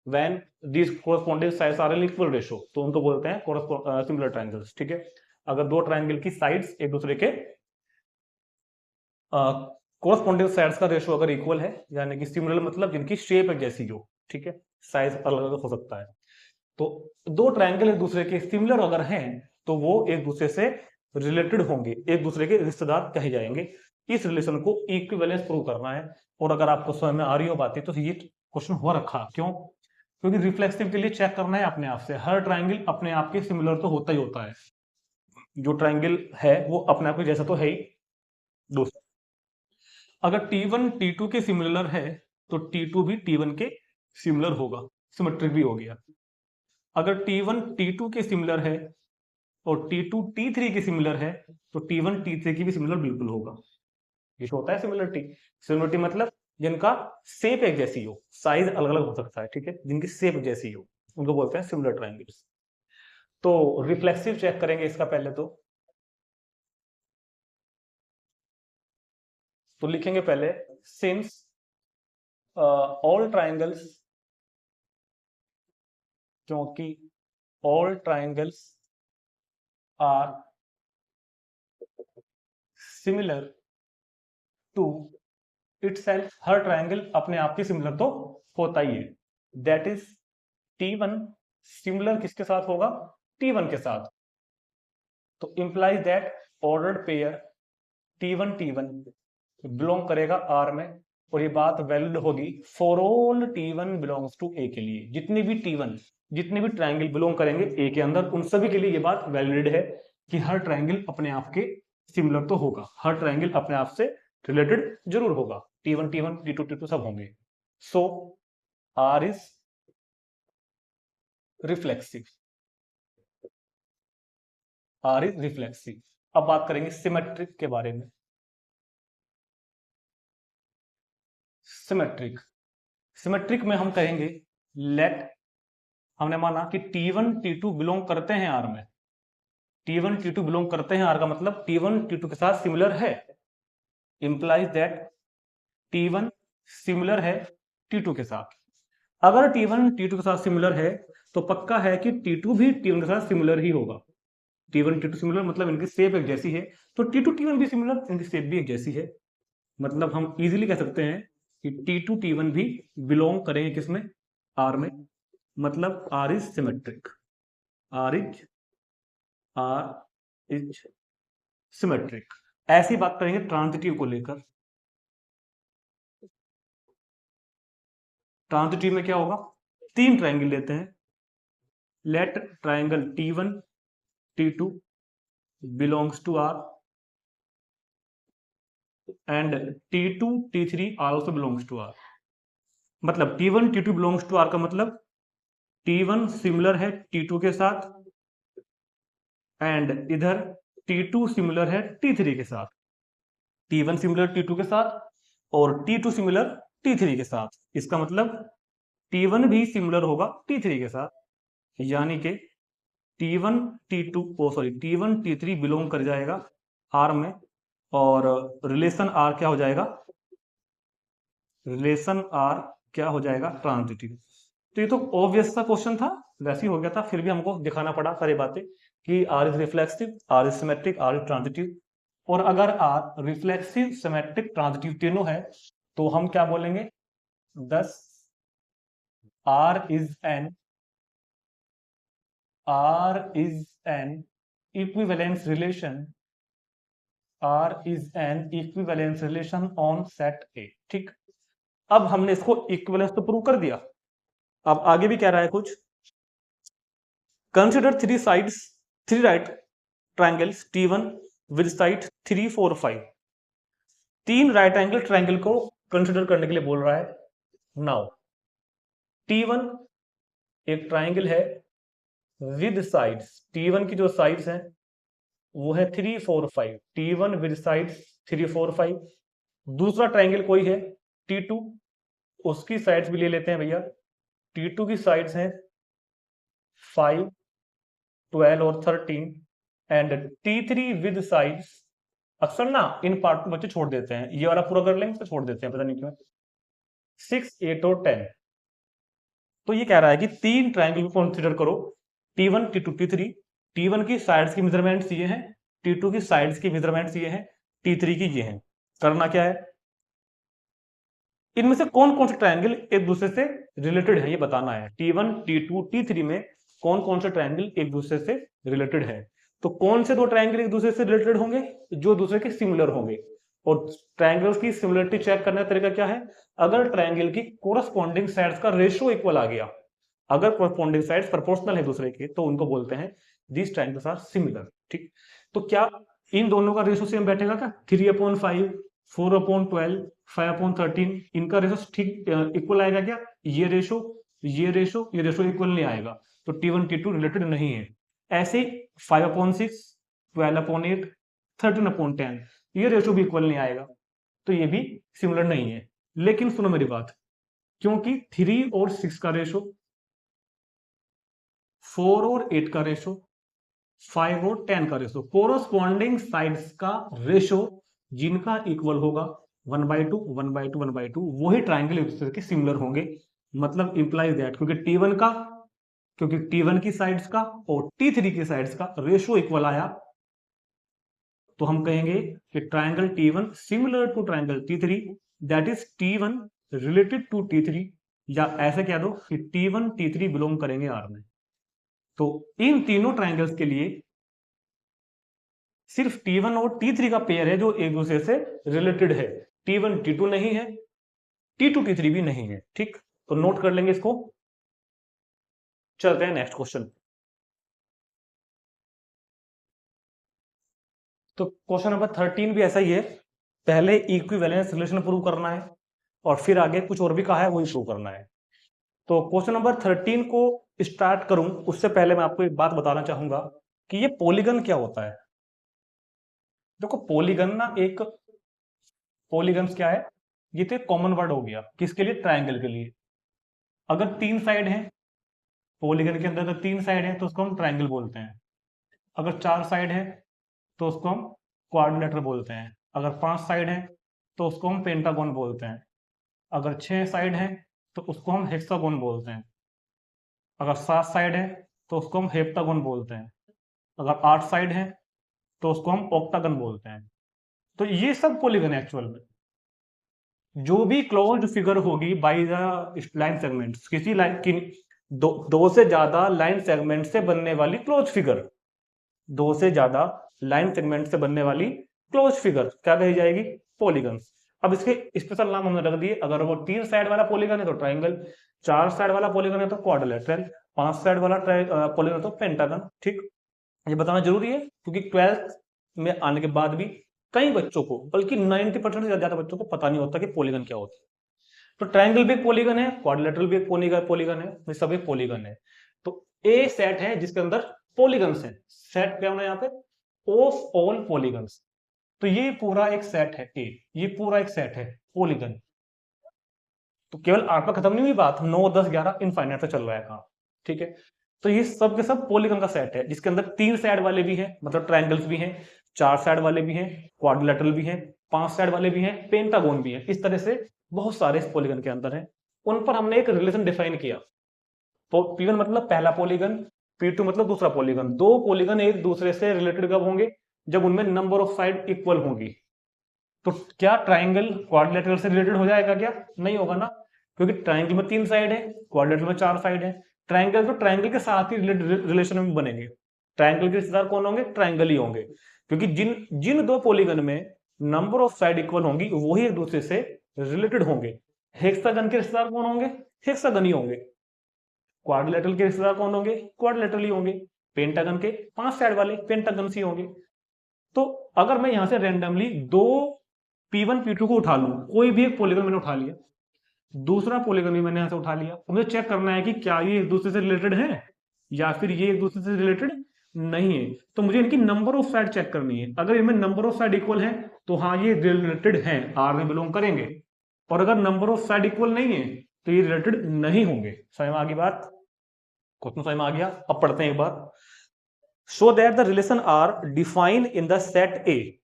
[SPEAKER 1] when these corresponding sides are in equal ratio, तो उनको बोलते हैं सिमिलर ट्राइंगल्स। ठीक है, अगर दो ट्राइंगल की साइड्स एक दूसरे के कोरस्पॉन्डिंग साइड्स का रेशियो अगर इक्वल है, यानी कि सिमिलर मतलब जिनकी शेप एक जैसी हो, ठीक है, साइज अलग अलग हो सकता है। तो दो ट्राइंगल एक दूसरे के सिमिलर अगर हैं तो वो एक दूसरे से रिलेटेड होंगे, एक दूसरे के रिश्तेदार कहे जाएंगे। इस रिलेशन को इक्विवेलेंस प्रूव करना है। और अगर आपको समझ में आ रही हो बातें तो ये क्वेश्चन हो रखा, क्यों? क्योंकि रिफ्लेक्सिव के लिए चेक करना है अपने आप से, हर ट्राइंगल अपने आप के सिमिलर तो होता ही होता है। जो ट्राइंगल है वो अपने आप के जैसा तो है ही। दोस्तों, अगर T1 T2 के सिमिलर है तो T2 भी T1 के सिमिलर होगा, सिमेट्रिक भी हो गया। अगर T1 T2 के सिमिलर है और T2 T3 की सिमिलर है तो T1 T3 की भी सिमिलर बिल्कुल होगा। ये होता है सिमिलरिटी। सिमिलरिटी मतलब जिनका शेप एक जैसी हो, साइज अलग अलग हो सकता है, ठीक है, जिनकी शेप जैसी हो उनको बोलते हैं सिमिलर ट्राइंगल्स। तो रिफ्लेक्सिव चेक करेंगे इसका पहले तो। तो लिखेंगे पहले सिंस ऑल ट्राइंगल्स, क्योंकि all triangles are similar to itself, हर ट्राइंगल अपने आप की सिमिलर तो होता ही है। दैट इज T1 सिमिलर किसके साथ होगा? T1 के साथ। तो implies that ordered pair T1 belong करेगा R में, और ये बात वैलिड होगी for all T1 belongs to A के लिए। जितने भी ट्राइंगल बिलोंग करेंगे A के अंदर, उन सभी के लिए ये बात वैलिड है कि हर ट्राइंगल अपने आप के सिमिलर तो होगा, हर ट्राइंगल अपने आप से रिलेटेड जरूर होगा। T1 T2 सब होंगे। सो R is reflexive, R is reflexive. अब बात करेंगे सिमेट्रिक के बारे में। सिमेट्रिक में हम कहेंगे लेट, हमने माना कि T1 T2 बिलोंग करते हैं R में, T1 T2 बिलोंग करते हैं R का मतलब T1 T2 के साथ सिमिलर है, इंप्लाइज दैट T1 सिमिलर है T2 के साथ। अगर T1 T2 के साथ सिमिलर है तो पक्का है कि T2 भी T1 के साथ सिमिलर ही होगा। T1 T2 सिमिलर मतलब इनकी शेप एक जैसी है, तो T2 T1 भी सिमिलर, इनकी शेप भी एक जैसी है। मतलब हम इजीली कह सकते हैं कि T2 T1 भी बिलोंग करेंगे किसमें? R में। मतलब R is symmetric, R is symmetric. ऐसी बात करेंगे ट्रांजिटिव को लेकर। ट्रांजिटिव में क्या होगा? 3 ट्राइंगल लेते हैं, let triangle T1 T2 belongs to R and T2 T3 also belongs to R। मतलब T1 T2 belongs to R का मतलब T1 सिमिलर है T2 के साथ, एंड इधर T2 सिमिलर है T3 के साथ। T1 सिमिलर T2 के साथ और T2 सिमिलर T3 के साथ। इसका मतलब T1 भी सिमिलर होगा T3 के साथ, यानी कि T1 T3 बिलोंग कर जाएगा R में, और रिलेशन R क्या हो जाएगा? रिलेशन R क्या हो जाएगा? ट्रांजिटिव। तो ये तो ऑब्वियस सा क्वेश्चन था, वैसे ही हो गया था, फिर भी हमको दिखाना पड़ा सारी बातें कि R is reflexive, R is symmetric, R is transitive. और अगर R रिफ्लेक्सिव, सिमेट्रिक, ट्रांजिटिव तीनों है तो हम क्या बोलेंगे? दस R is an equivalence relation, R is an equivalence relation on set A। ठीक, अब हमने इसको इक्विवेलेंस तो प्रूव कर दिया, अब आगे भी कह रहा है कुछ। Consider 3 right triangles T1 with side 3, 4, 5। 3 right angle triangle को कंसिडर करने के लिए बोल रहा है। नाउ T1 एक ट्राइंगल है विद साइड्स, T1 की जो साइड्स हैं वो है 3, 4, 5। T1 with sides 3, 4, 5। दूसरा ट्राइंगल कोई है T2, उसकी साइड्स भी ले लेते हैं भैया। T2 की साइड्स हैं 5, 12 और 13, एंड T3 विद साइड्स, अक्सर ना इन पार्ट को बच्चे छोड़ देते हैं, ये वाला पूरा कर लेंगे तो छोड़ देते हैं, पता नहीं क्यों। 6, 8 और 10। तो ये कह रहा है कि 3 ट्राइंगल को कंसीडर करो, T1 T2 T3। T1 की साइड्स की मेजरमेंट्स ये हैं, T2 की साइड्स की मेजरमेंट्स ये हैं, T3 की ये हैं। करना क्या है? इनमें से कौन कौन से ट्राइंगल एक दूसरे से रिलेटेड है ये बताना है। T1 T2 T3 में कौन कौन से ट्राइंगल एक दूसरे से रिलेटेड है। तो कौन से 2 ट्राइंगल एक दूसरे से रिलेटेड होंगे? जो दूसरे के सिमिलर होंगे। और ट्राइंगल्स की सिमिलरिटी चेक करने का तरीका क्या है? अगर ट्राइंगल की कोरस्पॉन्डिंग साइड्स का रेशियो इक्वल आ गया, अगर कोरस्पॉन्डिंग साइड्स प्रोपोर्शनल है दूसरे के, तो उनको बोलते हैं दीज ट्राइंगल्स आर सिमिलर। ठीक, तो क्या इन दोनों का रेशियो सेम बैठेगा क्या? 3/5, 4/12, 5/13, इनका रेशो ठीक इक्वल आएगा क्या? ये रेशो इक्वल नहीं आएगा, तो T1 T2 रिलेटेड नहीं है। ऐसे 5/6, 12/8, 13/10, ये रेशो भी इक्वल नहीं आएगा, तो ये भी सिमिलर नहीं है। लेकिन सुनो मेरी बात, क्योंकि 3 और 6 का रेशो, 4 और 8 का रेशो, 5 और 10 का रेशो, कोरोस्पॉन्डिंग साइड्स का रेशो जिनका इक्वल होगा 1/2 1/2 1/2 वही ट्राइंगल एक दूसरे के सिमिलर होंगे, मतलब इंप्लाइज दैट क्योंकि T1 की साइड्स का और T3 की साइड्स का रेशियो इक्वल आया, तो हम कहेंगे कि triangle T1 similar to triangle T3, that is T1 related to T3, या ऐसे कह दो कि T1 T3 बिलोंग करेंगे R में। तो इन तीनों ट्राइंगल्स के लिए सिर्फ T1 और T3 का पेयर है जो एक दूसरे से रिलेटेड है, T1 T2 नहीं है, T2 T3 भी नहीं है। ठीक, तो नोट कर लेंगे इसको। चलते हैं नेक्स्ट क्वेश्चन। तो क्वेश्चन नंबर 13 भी ऐसा ही है, पहले इक्विवेलेंस रिलेशन प्रूव करना है और फिर आगे कुछ और भी कहा है वही प्रूव करना है। तो क्वेश्चन नंबर 13 को स्टार्ट करूं उससे पहले मैं आपको एक बात बताना चाहूंगा कि ये पॉलीगन क्या होता है। देखो पॉलीगन ना, एक पॉलीगन्स क्या है, ये तो एक कॉमन वर्ड हो गया किसके लिए, ट्राइंगल के लिए। अगर 3 साइड है पॉलीगन के अंदर, अगर 3 साइड है तो उसको हम ट्राइंगल बोलते हैं। अगर 4 साइड है तो उसको हम क्वाड्रिलेटरल बोलते हैं। अगर 5 साइड है तो उसको हम पेंटागोन बोलते हैं। अगर 6 साइड है तो उसको हम हेक्सागोन बोलते हैं। अगर 7 साइड है तो उसको हम हेप्टागोन बोलते हैं। अगर 8 साइड है तो उसको हम ऑक्टागन बोलते हैं। तो ये सब पॉलीगन है एक्चुअल में। जो भी क्लोज्ड फिगर होगी बाय द लाइन सेगमेंट्स, किसी लाइन की दो से ज्यादा लाइन सेगमेंट से बनने वाली क्लोज फिगर, दो से ज्यादा लाइन सेगमेंट से बनने वाली क्लोज फिगर क्या कही जाएगी, पॉलीगन्स। अब इसके स्पेशल नाम हमने रख दिए। अगर वो 3 साइड वाला पॉलीगन है तो ट्राइंगल, 4 साइड वाला पॉलीगन है तो क्वाड्रिलेटरल, 5 साइड वाला पॉलीगन है तो पेंटागन। ठीक, ये बताना जरूरी है क्योंकि 12th में आने के बाद भी कई बच्चों को, बल्कि 90% से ज्यादा बच्चों को पता नहीं होता कि पॉलीगन क्या होता है। तो ट्राइंगल भी एक पॉलीगन है, क्वाड्रिलेटरल भी एक पॉलीगन है, ये सब एक पॉलीगन है। तो ए सेट है जिसके अंदर पॉलीगन्स है। सेट क्या होना है यहाँ पे, ऑफ ऑल पॉलीगन्स। तो ये पूरा एक सेट है ए, ये पूरा एक सेट है पॉलीगन। तो केवल 8 पर खत्म नहीं हुई बात, 9 10 11 इनफाइनाइट तक चल रहा है काम। ठीक है, तो ये सब के सब पॉलीगन का सेट है जिसके अंदर 3 साइड वाले भी हैं, मतलब ट्राइंगल्स भी हैं, 4 साइड वाले भी हैं, क्वाड्रिलेटरल भी हैं, 5 साइड वाले भी हैं, पेंटागोन भी है। इस तरह से बहुत सारे इस पॉलीगन के अंदर हैं। उन पर हमने एक रिलेशन डिफाइन किया। तो P1 मतलब पहला पॉलीगन, P2 मतलब दूसरा पॉलीगन। दो पॉलीगन एक दूसरे से रिलेटेड कब होंगे, जब उनमें नंबर ऑफ साइड इक्वल होंगी। तो क्या ट्राइंगल क्वाड्रिलेटरल से रिलेटेड हो जाएगा क्या, नहीं होगा ना, क्योंकि ट्राइंगल में 3 साइड है, क्वाड्रिलेटरल में 4 साइड है। ट्राइंगल तो ट्राइंगल के साथ ही रिलेशन में बनेंगे। ट्राइंगल के रिश्तेदार कौन होंगे, ट्राइंगल ही होंगे, क्योंकि जिन जिन दो पॉलीगन में नंबर ऑफ साइड इक्वल होंगी वही एक दूसरे से रिलेटेड होंगे। हेक्सागन के रिश्तेदार कौन होंगे, हेक्सागन ही होंगे। क्वाड्रिलेटरल के रिश्तेदार कौन होंगे, क्वाड्रिलेटरल ही होंगे। पेंटागन के 5 साइड वाले पेंटागन ही होंगे। तो अगर मैं यहां से रैंडमली दो P1 P2 को उठा लूं, कोई भी एक पॉलीगन मैंने उठा लिया, दूसरा पॉलीगन भी मैंने यहां से उठा लिया, तो मुझे चेक करना है कि क्या ये एक दूसरे से रिलेटेड है या फिर ये एक दूसरे से रिलेटेड नहीं है। तो मुझे इनकी नंबर ऑफ साइड चेक करनी है। अगर इनमें नंबर ऑफ साइड इक्वल है तो हाँ ये रिलेटेड है, आर में बिलोंग करेंगे। और अगर नंबर ऑफ साइड इक्वल नहीं है तो ये रिलेटेड नहीं होंगे। समझ में आ गई बात, क्वेश्चन समझ में आ गया। अब पढ़ते हैं एक बार। Show that the relation R define in the set A.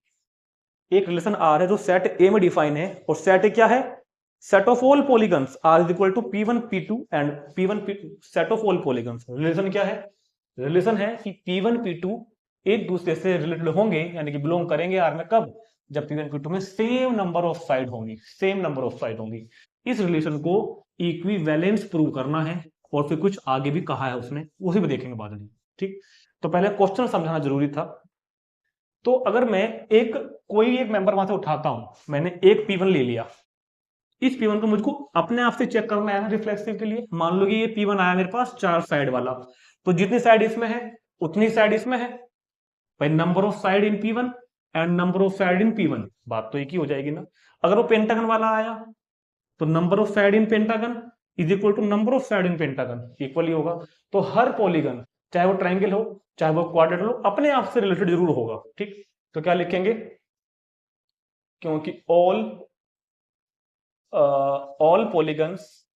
[SPEAKER 1] एक रिलेशन आर है जो सेट ए में डिफाइन है, और सेट ए क्या है, set of all polygons R is equal to P1 P2 and P1 P2, set of all polygons. Relation क्या है, रिलेशन है कि P1 P2 एक दूसरे से रिलेटेड होंगे, यानी कि बिलोंग करेंगे आर में, कब, जब P1 P2 में सेम नंबर ऑफ साइड होंगी, सेम नंबर ऑफ साइड होंगी। इस रिलेशन को इक्विवेलेंस प्रूव करना है, और फिर कुछ आगे भी कहा है उसने, उसी में देखेंगे बाद में। ठीक, तो पहले क्वेश्चन समझाना जरूरी था। तो अगर मैं कोई एक मेंबर वहां से उठाता हूं, मैंने एक P1 ले लिया, इस P1 को मुझको अपने आप से चेक करना है रिफ्लेक्सिव के लिए। मान लो कि ये P1 आया मेरे पास 4 साइड वाला, तो जितनी साइड इसमें है उतनी साइड इसमें है। भाई number of side in P1 and number of side in P1, बात तो एक ही हो जाएगी ना। अगर वो पेंटागन वाला आया तो number of side in pentagon is equal to number of side in pentagon, equal ही होगा। तो हर पॉलीगन, चाहे वो ट्राइंगल हो चाहे वो क्वाड्रेटर हो, अपने आप से रिलेटेड जरूर होगा। ठीक, तो क्या लिखेंगे, क्योंकि ऑल पॉलीगन्स,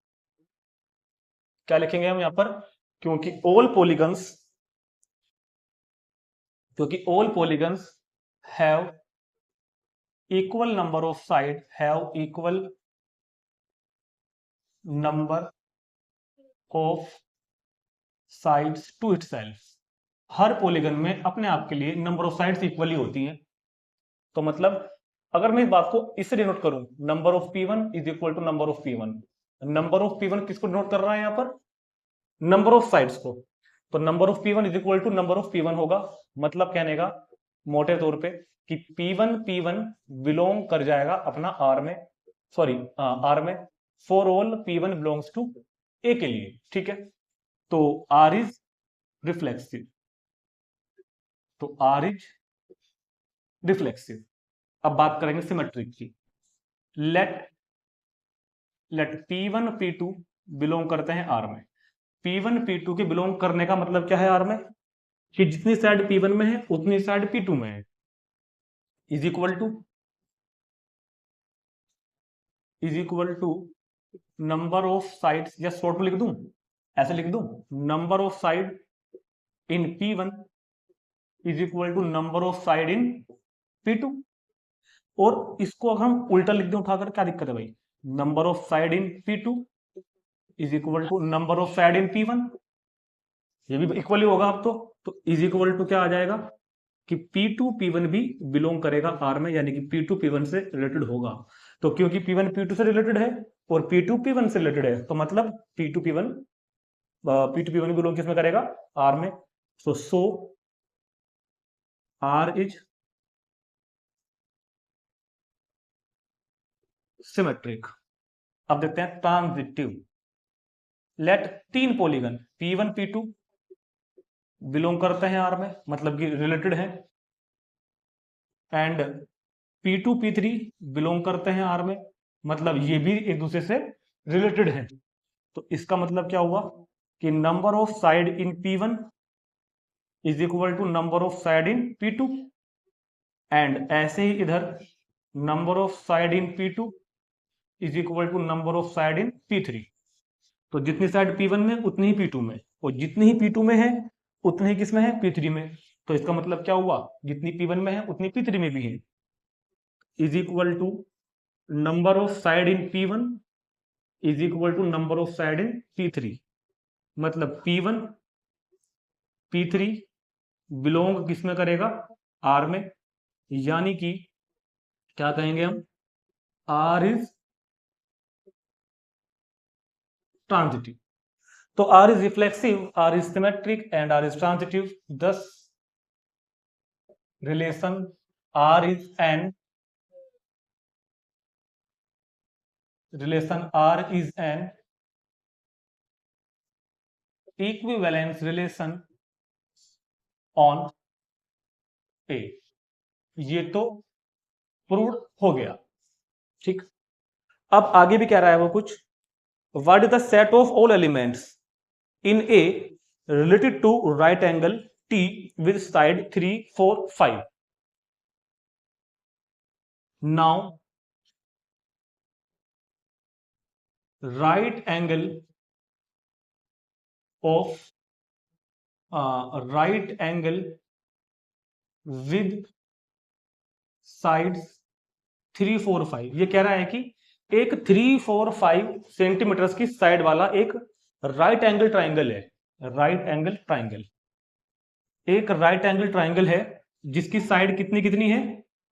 [SPEAKER 1] क्या लिखेंगे हम यहां पर, क्योंकि all polygons have equal number of side have equal number of sides to itself. हर पॉलीगन में अपने आप के लिए नंबर ऑफ साइड्स इक्वली होती हैं। तो मतलब अगर मैं इस बात को इससे डिनोट करूं, number of P1 is equal to number of P1, number of P1 किसको डिनोट कर रहा है यहां पर? नंबर ऑफ साइड्स को। तो number of P1 is equal to number of P1 होगा। मतलब कहने का मोटे तौर पे कि P1 बिलोंग कर जाएगा अपना R में, सॉरी R में, for all P1 belongs to A के लिए। ठीक है, तो R इज रिफ्लेक्सिव, तो R इज रिफ्लेक्सिव। अब बात करेंगे सिमेट्रिक की। लेट P1 P2 बिलोंग करते हैं R में। P1 P2 के बिलोंग करने का मतलब क्या है R में? कि जितनी साइड P1 में है उतनी साइड P2 में है, is equal to number of sides, या शॉर्ट में लिख दूं, ऐसे लिख दूं, number of side in P1 is equal to number of side in P2। और इसको अगर हम उल्टा लिख दें उठाकर, क्या दिक्कत है भाई? Number of side in P2 is equal to number of side in P1, ये भी इक्वली होगा अब तो इज इक्वल टू क्या आ जाएगा कि P2 P1 भी बिलोंग करेगा R में, यानी कि P2 P1 से रिलेटेड होगा। तो क्योंकि P1 P2 से रिलेटेड है और P2 P1 से रिलेटेड है, तो मतलब P2 P1 बिलोंग किसमें करेगा? R में। सो R इज सिमेट्रिक। अब देखते हैं ट्रांजिटिव। लेट तीन पॉलीगन P1 P2 बिलोंग करते हैं R में, मतलब कि रिलेटेड है, एंड P2 P3 बिलोंग करते हैं R में, मतलब ये भी एक दूसरे से रिलेटेड है। तो इसका मतलब क्या हुआ कि number of side in P1 is equal to number of side in P2, and ऐसे ही इधर number of side in P2 is equal to number of side in P3। तो जितनी साइड P1 में उतनी ही P2 में, और जितनी ही P2 में है उतनी ही किसमें है? P3 में। तो इसका मतलब क्या हुआ? जितनी P1 में है उतनी P3 में भी है, is equal to number of side in P1 is equal to number of side in P3। मतलब P1 P3 बिलोंग किसमें करेगा? R में, यानी कि क्या कहेंगे हम? R is transitive. तो R is reflexive, R is symmetric and R is transitive. thus relation R is an equivalence relation on A। ये तो प्रूव हो गया। ठीक, अब आगे भी कह रहा है वो कुछ, what is the set of all elements in A related to right angle T with side 3, 4, 5। now right angle with sides 3, 4, 5। ये कह रहा है कि एक 3, 4, 5 सेंटीमीटर की साइड वाला एक राइट एंगल ट्राइंगल है। राइट एंगल ट्राइंगल, एक राइट एंगल ट्राइंगल है जिसकी साइड कितनी कितनी है?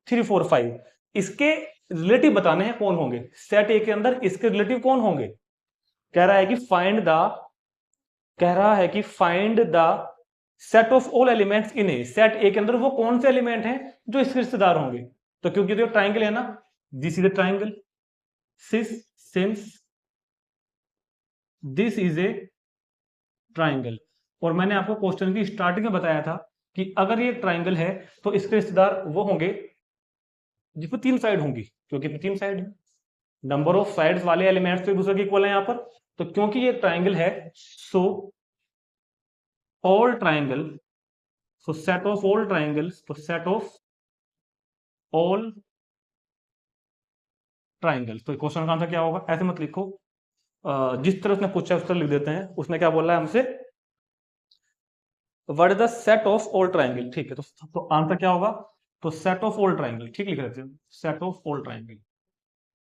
[SPEAKER 1] 3, 4, 5। इसके रिलेटिव बताने हैं कौन होंगे सेट ए के अंदर, इसके रिलेटिव कौन होंगे? कह रहा है कि find the set of all elements in A. Set A के अंदर वो कौन से एलिमेंट हैं जो इसके रिश्तेदार होंगे? तो क्योंकि तो ट्राइंगल है ना, this is the triangle, since this is a triangle. और मैंने आपको क्वेश्चन की स्टार्टिंग में बताया था कि अगर ये ट्राइंगल है तो इसके रिश्तेदार वो होंगे जिसमें 3 साइड होंगी, क्योंकि 3 साइड है। नंबर ऑफ साइड्स वाले एलिमेंट्स तो एक दूसरे के इक्वल है यहां पर। तो क्योंकि ये ट्राइंगल है, so all triangle, so set of all triangles, तो सेट ऑफ ऑल ट्राइंगल्स। तो क्वेश्चन का आंसर क्या होगा? ऐसे मत लिखो, जिस तरह उसने पूछा उस तरह लिख देते हैं। उसने क्या बोला है हमसे? What is the set of all triangle. ठीक है, तो आंसर क्या होगा? तो सेट ऑफ ऑल ट्राइंगल, ठीक लिख रहे थे, सेट ऑफ ऑल ट्राइंगल।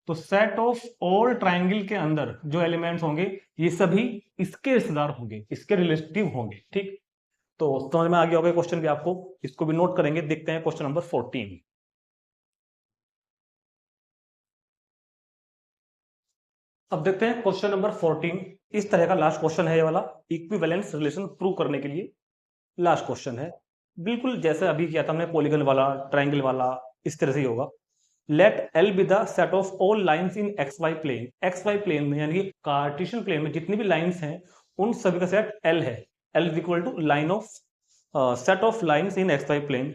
[SPEAKER 1] तो सेट ऑफ ऑल ट्राइंगल के अंदर जो एलिमेंट्स होंगे ये सभी इसके रिश्तेदार होंगे, इसके रिलेटिव होंगे, ठीक। तो समझ में आ गया होगा क्वेश्चन भी आपको, इसको भी नोट करेंगे। देखते हैं क्वेश्चन नंबर 14। अब देखते हैं क्वेश्चन नंबर 14। इस तरह का लास्ट क्वेश्चन है ये वाला, इक्विवेलेंस रिलेशन प्रूव करने के लिए लास्ट क्वेश्चन है। बिल्कुल जैसे अभी किया था हमने पॉलीगन वाला, ट्राइंगल वाला, इस तरह से ही होगा। Let L be the set of all lines in X Y plane. X Y plane में यानी कि कार्टेशियन प्लेन में जितनी भी लाइंस हैं उन सभी का सेट एल है। L is equal to line of set of lines in X Y plane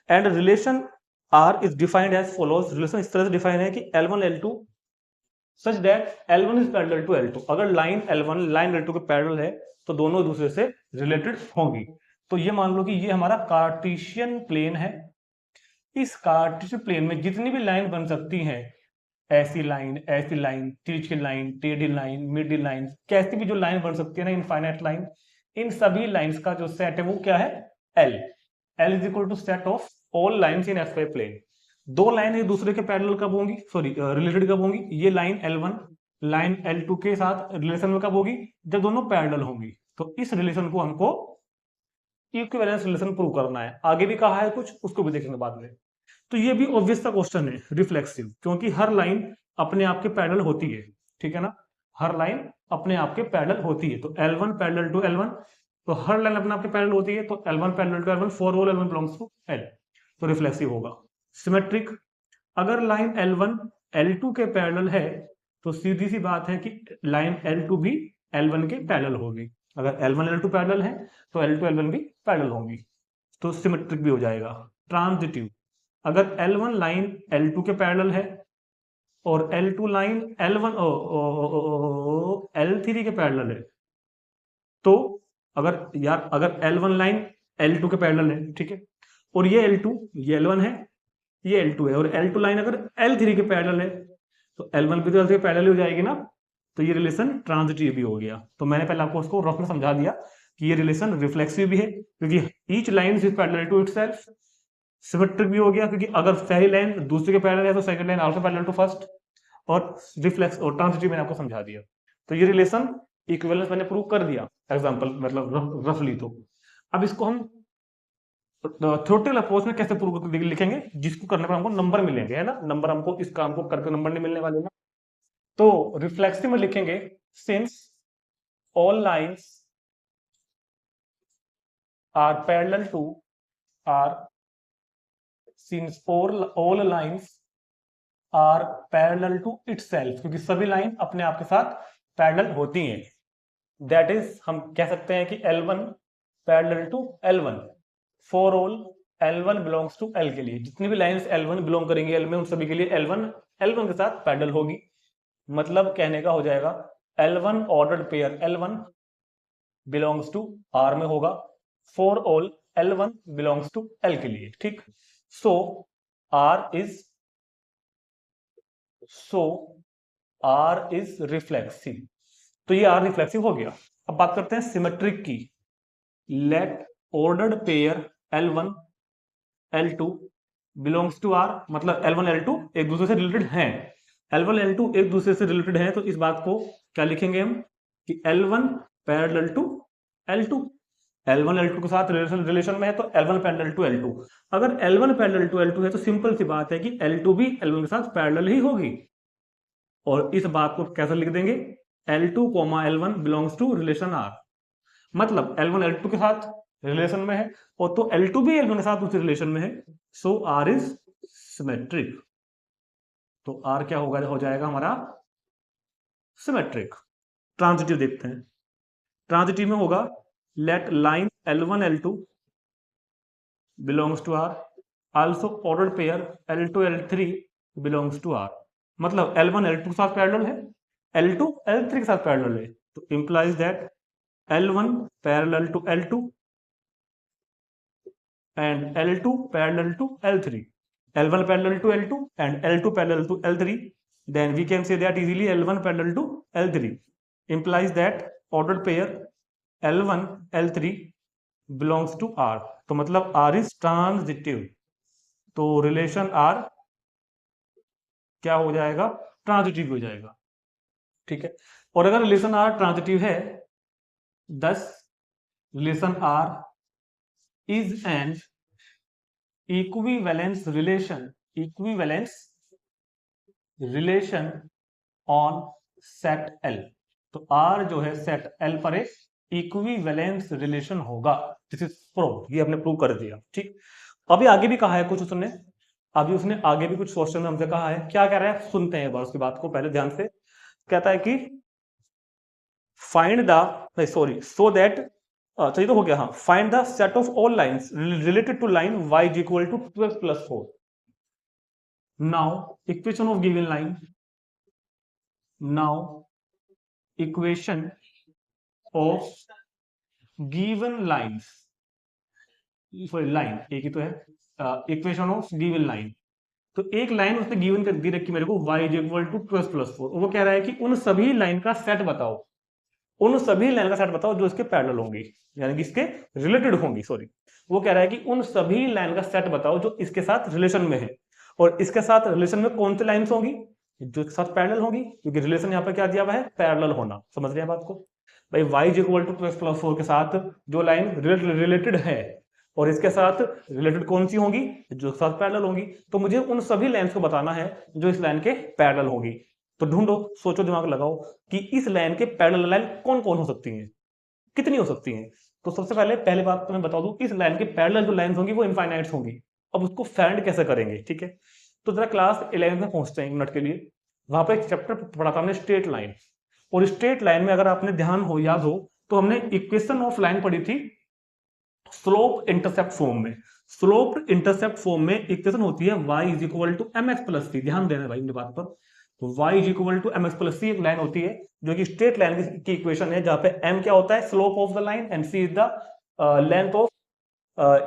[SPEAKER 1] and relation R is defined as follows. Relation इस तरह से डिफाइन है कि L1 L2 such that L1 is parallel to L2। अगर line L1 line L2 के parallel है तो दोनों दूसरे से रिलेटेड होंगी। तो ये मान लो कि ये हमारा कार्टेशियन प्लेन है। इस कार्टेशियन प्लेन में जितनी भी लाइन बन सकती हैं, ऐसी लाइन, तिरछी लाइन, टेढ़ी लाइन, मिडिल लाइन, कैसी भी जो लाइन बन सकती है ना, इनफाइनाइट लाइन, इन सभी लाइंस का जो सेट है वो क्या है, L। L is equal to set of all lines in X Y plane. दो लाइन एक दूसरे के पैरेलल कब होंगी, सॉरी रिलेटेड कब होंगी, ये लाइन L1 लाइन L2 के साथ रिलेशन में कब होगी, जब दोनों पैरेलल होंगी। तो इस रिलेशन को हमको इक्विवेलेंस रिलेशन प्रूव करना है। आगे भी कहा है कुछ, उसको भी देखेंगे बाद में। तो ये भी ऑब्वियस सा क्वेश्चन है, रिफ्लेक्सिव, क्योंकि हर लाइन अपने आप के पैरेलल होती है, ठीक है ना। हर लाइन अपने आप के पैरेलल होती है। तो L1 पैरेलल टू L1, तो हर लाइन अपने आप के पैरेलल होती है, तो L1 parallel to L1 for all L1 belongs to L, तो रिफ्लेक्सिव होगा। सिमेट्रिक, अगर लाइन L1 L2 के पैरेलल है तो सीधी सी बात है कि लाइन L2 भी L1 के पैरेलल होगी। अगर L1 L2 पैरेलल है तो L2 L1 भी पैरेलल होंगी, तो सिमेट्रिक भी हो जाएगा। ट्रांजिटिव, अगर L1 लाइन L2 के पैरेलल है और L2 लाइन L1 L3 के पैरेलल है, तो अगर L1 लाइन L2 के पैरेलल है, ठीक है, और ये L2, ये L1 है, ये L2 है, और L2 लाइन अगर L3 के पैरेलल है तो L1 भी तो L3 के पैरेलल हो जाएगी ना। तो ये रिलेशन ट्रांजिटिव भी हो गया। तो मैंने पहले आपको उसको रफ में समझा दिया कि ये रिलेशन रिफ्लेक्सिव भी है, क्योंकि each line is parallel to itself. Symmetric भी हो गया, क्योंकि अगर पहली लाइन दूसरे के पैरेलल है तो second line also parallel to first. और रिफ्लेक्स और ट्रांजिटिव मैंने आपको समझा दिया। तो ये रिलेशन इक्विवेलेंस मैंने प्रूव कर दिया एग्जांपल, मतलब रफली। तो अब इसको हम थ्योरेटिकल अप्रोच में कैसे प्रूव लिखेंगे, जिसको करने पर हमको नंबर मिलेंगे, है ना। नंबर हमको इस काम को करके नंबर नहीं मिलने वाले ना। तो रिफ्लेक्सिव में लिखेंगे since all lines are parallel to are since all lines are parallel to itself, क्योंकि सभी लाइन अपने आप के साथ पैरेलल होती हैं। दैट इज हम कह सकते हैं कि L1 parallel to L1 for all L1 belongs to L के लिए जितनी भी लाइंस L1 बिलोंग करेंगी L में, उन सभी के लिए L1 के साथ पैरेलल होगी। मतलब कहने का हो जाएगा L1 ordered pair L1 belongs to R में होगा for all L1 belongs to L के लिए, ठीक। So R is reflexive। तो ये R रिफ्लेक्सिव हो गया। अब बात करते हैं सिमेट्रिक की। Let ordered pair L1 L2 belongs to R, मतलब L1 L2 एक दूसरे से रिलेटेड हैं। L1 L2 एक दूसरे से रिलेटेड हैं, तो इस बात को क्या लिखेंगे हम कि L1 parallel to L2। L1 L2 के साथ रिलेशन में है तो L1 पैरेलल टू L2। अगर L1 पैरेलल टू L2 है तो सिंपल सी बात है कि L2 भी L1 के साथ पैरेलल ही होगी। और इस बात को कैसे लिख देंगे, L2, L1 belongs to relation R। मतलब L1 L2 के साथ रिलेशन में है और तो L2 भी L1 के साथ उसी रिलेशन में है। सो R इज सिमेट्रिक। तो R क्या होगा, हो जाएगा हमारा सिमेट्रिक। ट्रांजिटिव देखते हैं। ट्रांजिटिव में होगा let line L1 L2 belongs to R, also ordered pair L2 L3 belongs to R। मतलब L1 L2 के साथ पैरेलल है, L2 L3 के साथ पैरेलल है, तो implies that L1 parallel to L2 and L2 parallel to L3, L1 parallel to L2 and L2 parallel to L3, then we can say that easily L1 parallel to L3 implies that ordered pair L1 L3 belongs to R। तो मतलब R is transitive. तो relation are क्या हो जाएगा, transitive हो जाएगा, ठीक है। और अगर रिलेशन आर ट्रांजिटिव है, thus relation R is an equivalence relation on set L. तो आर जो है सेट एल पर एक इक्विवेलेंस रिलेशन होगा, दिस इज प्रूव, ये हमने प्रूव कर दिया, ठीक। अभी आगे भी कहा है कुछ उसने, अभी उसने आगे भी कुछ क्वेश्चन में हमसे कहा है, क्या कह रहा है सुनते हैं एक बार उसकी बात को पहले ध्यान से। कहता है कि find the sorry so that, अच्छा ये तो हो गया, हाँ, find the set of all lines related to line y is equal to 2x plus 4। Now equation of given line, now equation of given lines, sorry line एक ही तो है, इक्वेशन ऑफ गिवन लाइन। तो एक line उसने given कर दी रखी मेरे को y is equal to 2x plus 4, वो कह रहा है कि उन सभी लाइन का सेट बताओ, उन सभी लाइन का सेट बताओ जो इसके पैरेलल होंगी, यानी कि इसके रिलेटेड होंगी, सॉरी। वो कह रहा है कि उन सभी लाइन का सेट बताओ जो इसके साथ रिलेशन में है, और इसके साथ रिलेशन में कौन सी लाइंस होंगी, जो इसके साथ पैरेलल होंगी, क्योंकि रिलेशन यहाँ पर क्या दिया हुआ है, पैरेलल होना। समझ रहे हैं बात को भाई, y is equal to 2x plus 4 के साथ जो लाइन रिलेटेड है, और इसके साथ रिलेटेड कौन सी होंगी, जो साथ पैरेलल होंगी। तो मुझे उन सभी लाइंस को बताना है जो इस लाइन के पैरेलल होंगी। तो ढूंढो, सोचो, दिमाग लगाओ कि इस लाइन के पैरेलल लाइन कौन कौन हो सकती हैं, कितनी हो सकती हैं। तो सबसे पहले बात तो मैं बता दूं, इस लाइन के पैरेलल जो लाइंस होंगी वो इनफाइनाइट्स होंगी। अब उसको फाइंड कैसे करेंगे, ठीक है। तो जरा क्लास 11 में पहुंचते हैं एक मिनट के लिए। वहां पर एक चैप्टर पढ़ा था हमने, स्ट्रेट लाइन। और स्ट्रेट लाइन में अगर आपने ध्यान हो, याद हो, तो हमने इक्वेशन ऑफ लाइन पढ़ी थी स्लोप इंटरसेप्ट फॉर्म में। स्लोप इंटरसेप्ट फॉर्म में इक्वेशन होती है y is equal to M X plus C. ध्यान देना भाई मेरी बात पर। तो y is equal to M X plus C एक लाइन होती है जो कि स्ट्रेट लाइन की इक्वेशन है, जहां पे m क्या होता है, slope of the line, and c is the length of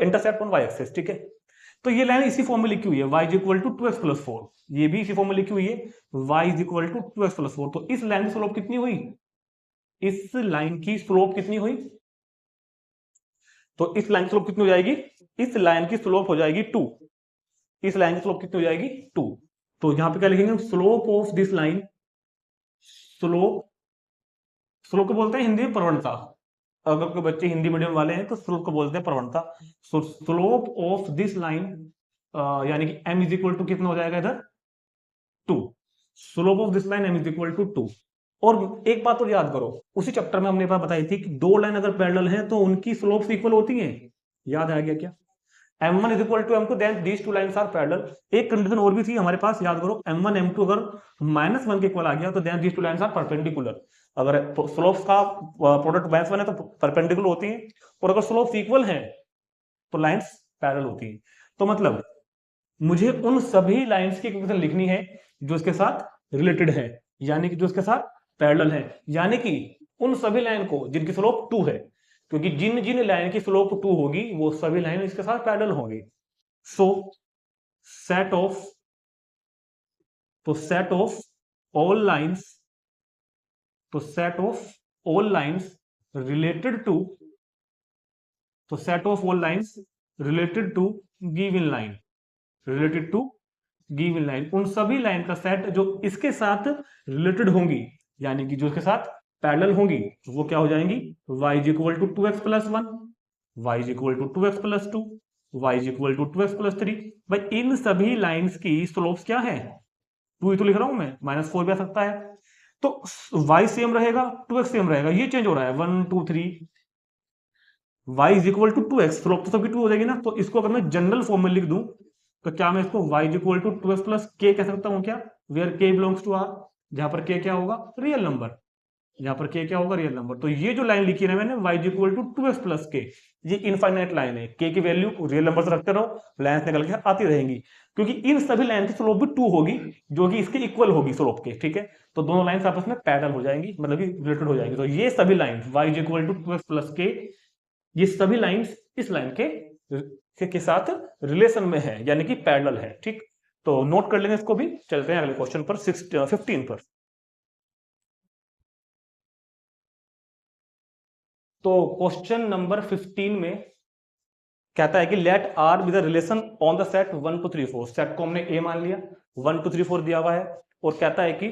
[SPEAKER 1] intercept on y axis, ठीक है। तो ये लाइन इसी फॉर्म में लिखी हुई है, y is equal to 2x plus 4। ये भी इसी फॉर्म में लिखी हुई है, y is equal to 2x plus 4। तो इस लाइन की स्लोप कितनी हुई, इस लाइन की स्लोप कितनी हुई, तो इस लाइन की स्लोप कितनी हो जाएगी, इस लाइन की स्लोप हो जाएगी 2। इस लाइन की स्लोप कितनी हो जाएगी, 2। तो यहां पे क्या लिखेंगे, slope of this line, slope, slope को बोलते हैं हिंदी में प्रवणता। अगर कोई बच्चे हिंदी मीडियम वाले हैं तो स्लोप को बोलते हैं प्रवणता। सो स्लोप ऑफ दिस लाइन, यानी कि m इज इक्वल टू कितना हो जाएगा इधर, 2। Slope of this line m is equal to 2। और एक बात और याद करो, उसी चैप्टर में हमने बात बताई थी कि दो लाइन अगर पैरेलल है तो उनकी स्लोप्स इक्वल होती हैं। याद आ गया क्या, m1 is equal to m2, then these two lines are parallel. एक कंडीशन और भी थी हमारे पास, याद करो, m1 m2 अगर -1 के इक्वल आ गया तो then these two lines are perpendicular. अगर स्लोप्स का प्रोडक्ट -1 है तो परपेंडिकुलर होती है, और अगर स्लोप्स इक्वल हैं तो लाइंस पैरेलल होती है। तो मतलब मुझे उन सभी लाइंस की इक्वेशन लिखनी है जो इसके साथ रिलेटेड है, यानी कि जो इसके साथ पैरेलल है, यानी कि उन सभी लाइन को जिनकी स्लोप 2 है, क्योंकि जिन जिन लाइन की स्लोप 2 होगी वो सभी लाइन इसके साथ पैरेलल होंगी। सो सेट ऑफ, तो सेट ऑफ ऑल लाइंस, तो set of all lines related to, तो set of all lines related to given line, related to given line, उन सभी लाइन का सेट जो इसके साथ रिलेटेड होंगी, यानी कि जो इसके साथ पैरेलल होंगी, वो क्या हो जाएंगी, y is equal to 2x plus 1, y is equal to 2x plus 2, y is equal to 2x plus 3। भाई इन सभी लाइंस की स्लोप्स क्या है, 2 ही तो लिख रहा हूं मैं, -4 भी आ सकता है। तो y सेम रहेगा, 2x सेम रहेगा, ये चेंज हो रहा है 1 2 3। y is equal to 2x, slope तो सबकी 2 हो जाएगी ना। तो इसको अगर मैं जनरल फॉर्म में लिख दूं तो क्या मैं इसको y is equal to 2x plus k कह सकता हूं क्या, where k belongs to r, जहां पर k क्या होगा, रियल नंबर, यहां पर k क्या होगा, रियल नंबर। तो ये जो लाइन लिखी है मैंने y is equal to 2x plus k, ये इनफाइनाइट लाइन है, k की वैल्यू रियल नंबर से रखते रहो, लाइन निकल के आती रहेंगी, क्योंकि इन सभी लाइन की स्लोप भी 2 होगी जो कि इसके इक्वल होगी स्लोप के, ठीक है। तो दोनों लाइन आपस में पैरेलल हो जाएंगी, मतलब कि रिलेटेड हो जाएंगी। तो ये सभी line y is equal to 2x plus k, ये सभी लाइंस इस लाइन के साथ रिलेशन में है, यानी कि पैरेलल है, ठीक। तो नोट कर लेंगे इसको भी। चलते हैं अगले क्वेश्चन पर, 15 पर। तो क्वेश्चन नंबर 15 में कहता है कि let R with the relation on the set 1 2 3 4। सेट को हमने ए मान लिया, 1 2 3 4 दिया हुआ है, और कहता है कि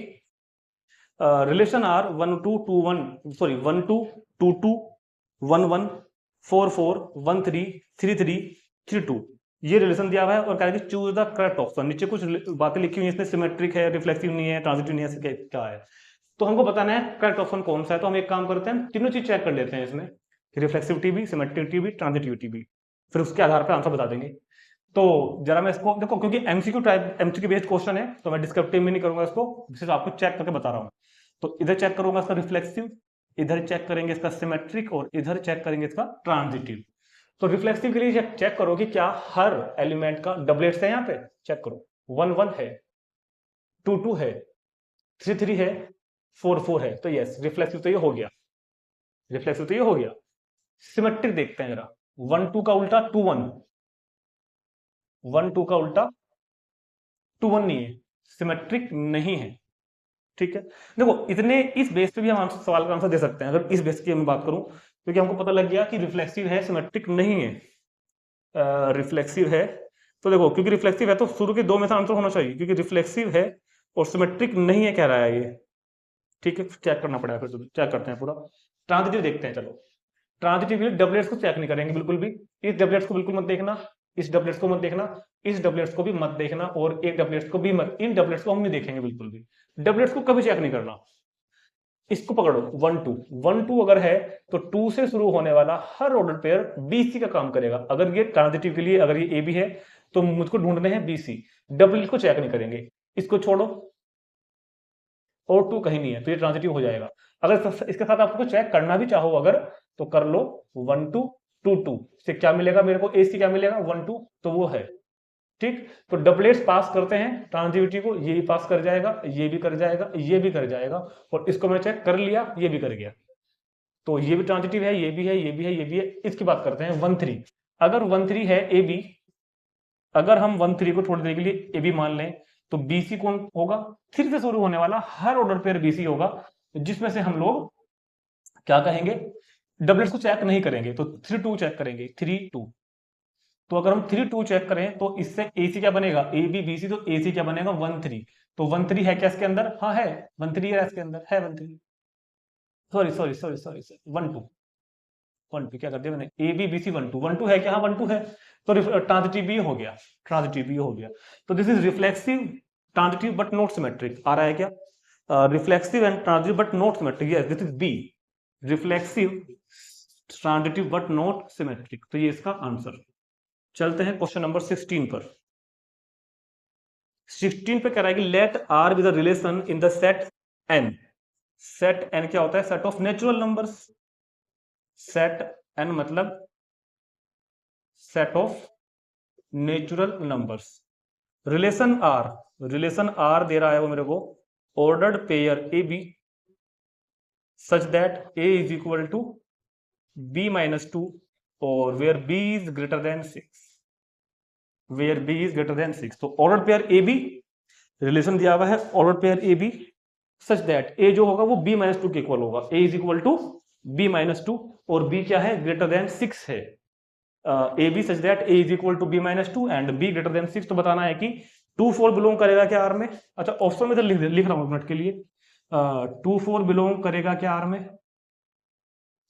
[SPEAKER 1] रिलेशन आर 1 2 2 1 सॉरी 1 2 2 2 1 1 4 4 1 3 3 3 3 2 ये रिलेशन दिया हुआ है, और कह रहा है कि चूज द करेक्ट ऑप्शन। नीचे कुछ बातें लिखी हुई है, इसमें सिमेट्रिक है, रिफ्लेक्सिव नहीं है, ट्रांजिटिव नहीं है, क्या है। तो हमको बताना है करेक्ट ऑप्शन कौन सा है। तो हम एक काम करते हैं, तीनों चीज चेक कर लेते हैं इसमें, रिफ्लेक्सिविटी भी, सिमेट्रिसिटी भी, ट्रांजिटिविटी भी, फिर उसके आधार पर आंसर बता देंगे। तो जरा मैं इसको देखो, क्योंकि MCQ type MCQ based question है, तो मैं डिस्क्रिप्टिव में नहीं करूंगा इसको, सिर्फ आपको चेक करके बता रहा हूँ। तो इधर चेक करूंगा इसका रिफ्लेक्सिव, इधर चेक करेंगे इसका सिमेट्रिक, और इधर चेक करेंगे इसका ट्रांजिटिव। तो रिफ्लेक्सिव के लिए चेक करो कि क्या हर एलिमेंट का डबलेट्स है, यहाँ पे चेक करो, 1 1 है, 2 2 है, 3 3 है, 4 4 है। तो यस, रिफ्लेक्सिव तो ये हो गया, रिफ्लेक्सिव तो ये हो गया। सिमेट्रिक देखते हैं जरा, 1 2 का उल्टा 2 1, 1 2 का उल्टा 2 1 नहीं है, सिमेट्रिक नहीं है। ठीक है, देखो इतने इस बेस पे भी हम सवाल का आंसर दे सकते हैं, अगर इस बेस की मैं बात करूं, क्योंकि हमको पता लग गया कि रिफ्लेक्सिव है, सिमेट्रिक नहीं है। रिफ्लेक्सिव है, तो देखो क्योंकि रिफ्लेक्सिव है तो शुरू के 2 में से आंसर होना चाहिए, क्योंकि रिफ्लेक्सिव है और सिमेट्रिक नहीं है कह रहा है ये। ठीक है, चेक करना पड़ेगा, फिर चेक करते हैं पूरा। ट्रांजिटिव देखते हैं, चलो ट्रांजिटिव डबलेट्स को चेक नहीं करेंगे बिल्कुल भी, इस डबलेट्स को बिल्कुल मत देखना, इस डबलेट्स को मत देखना, इस डबलेट्स को भी मत देखना, और एक डबलेट्स को भी मत, इन डबलेट्स को हम नहीं देखेंगे बिल्कुल भी, डबलेट्स को कभी चेक नहीं करना। इसको पकड़ो, 1 2 1 2 अगर है तो 2 से शुरू होने वाला हर ऑर्डर पेयर बीसी का काम करेगा। अगर ये ट्रांजिटिव के लिए अगर ये ए बी है तो मुझको ढूंढने हैं बीसी, डबलेट को चेक नहीं करेंगे। इसको छोड़ो, और 2 कहीं नहीं है तो ये ट्रांजिटिव हो जाएगा। अगर इसके साथ आपको चेक करना भी चाहो अगर, तो कर लो, 1 2 2 2 से क्या मिलेगा मेरे को, ए सी क्या मिलेगा, 1 2, तो वो है। ठीक, तो डबलेट्स पास करते हैं ट्रांजिटिविटी को, ये भी पास कर जाएगा, ये भी कर जाएगा, ये भी कर जाएगा, और इसको मैं चेक कर लिया, ये भी कर गया, तो ये भी ट्रांजिटिव है, ये भी है, ये भी है, ये भी है। इसकी बात करते हैं 1 3। अगर 1 3 है ए बी, अगर हम 1 3 को थोड़ी देर के लिए ए बी मान लें, तो बीसी कौन होगा, 3 से शुरू होने वाला हर ऑर्डर पेयर बीसी होगा, जिसमें से हम लोग क्या कहेंगे, डबलेट्स को चेक नहीं करेंगे, तो 3 2 चेक करेंगे, 3 2। तो अगर हम 3 2 चेक करें तो इससे AC क्या बनेगा, ए बी बी सी, तो AC क्या बनेगा 1 3। तो 1 3 है क्या इसके अंदर, हाँ है, 1 3 है इसके अंदर, है 1 3, सॉरी सॉरी सॉरी सॉरी 1 2 1 2 क्या कर दिया मैंने, ए बी बी सी 1 2 1 2 है क्या, हाँ 1 2 है, तो ट्रांजिटिव भी हो गया, ट्रांजिटिव भी हो गया। तो this is reflexive, transitive but not symmetric. आ रहा है क्या, reflexive and transitive but not symmetric, yes this is B, reflexive transitive but not symmetric. तो ये इसका आंसर। चलते हैं क्वेश्चन नंबर 16 पर। 16 पे कह रहा है कि let R with relation in the set N. Set N क्या होता है, set of natural numbers. Set N मतलब set of natural numbers. Relation R दे रहा है वो मेरे को, ordered pair A B such that A is equal to B minus 2 और where B is greater than 6, where B is greater than 6। तो order pair A B, relation दिया हुआ है order pair A B such that A जो होगा वो B minus 2 के equal होगा, A is equal to B minus 2, और बी क्या है, ग्रेटर देन 6 है। A B such that A is equal to B minus 2 and B greater than 6। तो बताना है कि 2 4 बिलोंग करेगा क्या आर में। अच्छा ऑप्शन में तो लिख रहा हूं एक मिनट के लिए, 2 4 बिलोंग करेगा क्या आर में,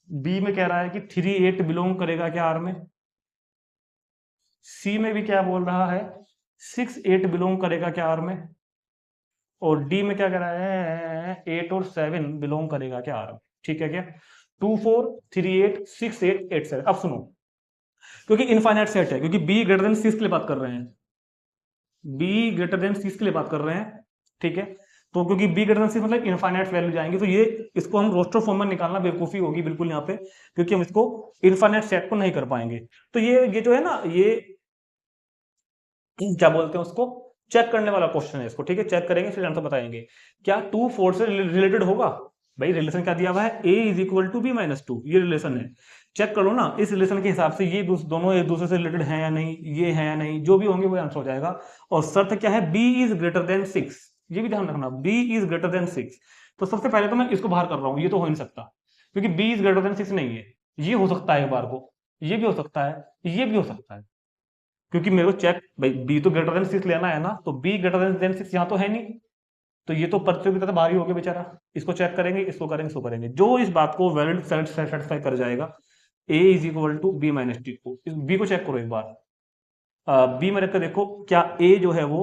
[SPEAKER 1] बी में कह रहा है कि 3 8 बिलोंग करेगा क्या आर में, सी में भी क्या बोल रहा है 6 8 बिलोंग करेगा क्या आर में, और डी में क्या कह रहा है 8 और 7 बिलोंग करेगा क्या आर में। ठीक है क्या, 2 4 3 8 6 8 8 7। अब सुनो, क्योंकि इनफाइनाइट सेट है, क्योंकि बी ग्रेटर देन 6 के लिए बात कर रहे हैं, बी ग्रेटर देन 6 के लिए बात कर रहे हैं। ठीक है, तो क्योंकि बी ग्रेटर देन 6 मतलब इनफाइनाइट वैल्यू जाएंगे, तो ये इसको हम रोस्टर फॉर्म में निकालना बेवकूफी होगी बिल्कुल यहाँ पे, क्योंकि हम इसको इनफाइनाइट सेट को नहीं कर पाएंगे। तो ये जो है ना, ये क्या बोलते हैं उसको, चेक करने वाला क्वेश्चन है इसको। ठीक है, चेक करेंगे फिर आंसर बताएंगे। क्या 2 4 से रिलेटेड होगा, भाई रिलेशन क्या दिया हुआ है, a is equal to B minus 2, ये रिलेशन है। चेक कर लो ना इस रिलेशन के हिसाब से, ये दोनों एक दूसरे से रिलेटेड है या नहीं, ये है या नहीं, जो भी होंगे वो आंसर हो जाएगा। और शर्त क्या है, b इज ग्रेटर देन 6, ये भी ध्यान रखना, b इज ग्रेटर देन 6। तो सबसे पहले तो मैं इसको बाहर कर रहा हूं, ये तो हो नहीं सकता, क्योंकि b इज ग्रेटर देन 6 नहीं है, ये हो सकता है एक बार को, ये भी हो सकता है, ये भी हो सकता है, क्योंकि मेरे को चेक भाई बी तो ग्रेटर देन 6 लेना है ना, तो बी ग्रेटर देन 6 यहाँ तो है नहीं, तो ये तो प्रतियोगिता से बाहर ही हो गया बेचारा। इसको चेक करेंगे, इसको करेंगे, इसको करेंगे, जो इस बात को वैलिड सेटिस्फाई कर जाएगा, A is equal to B minus T को, इस बी को चेक करो एक बार, बी में रखकर देखो क्या ए जो है वो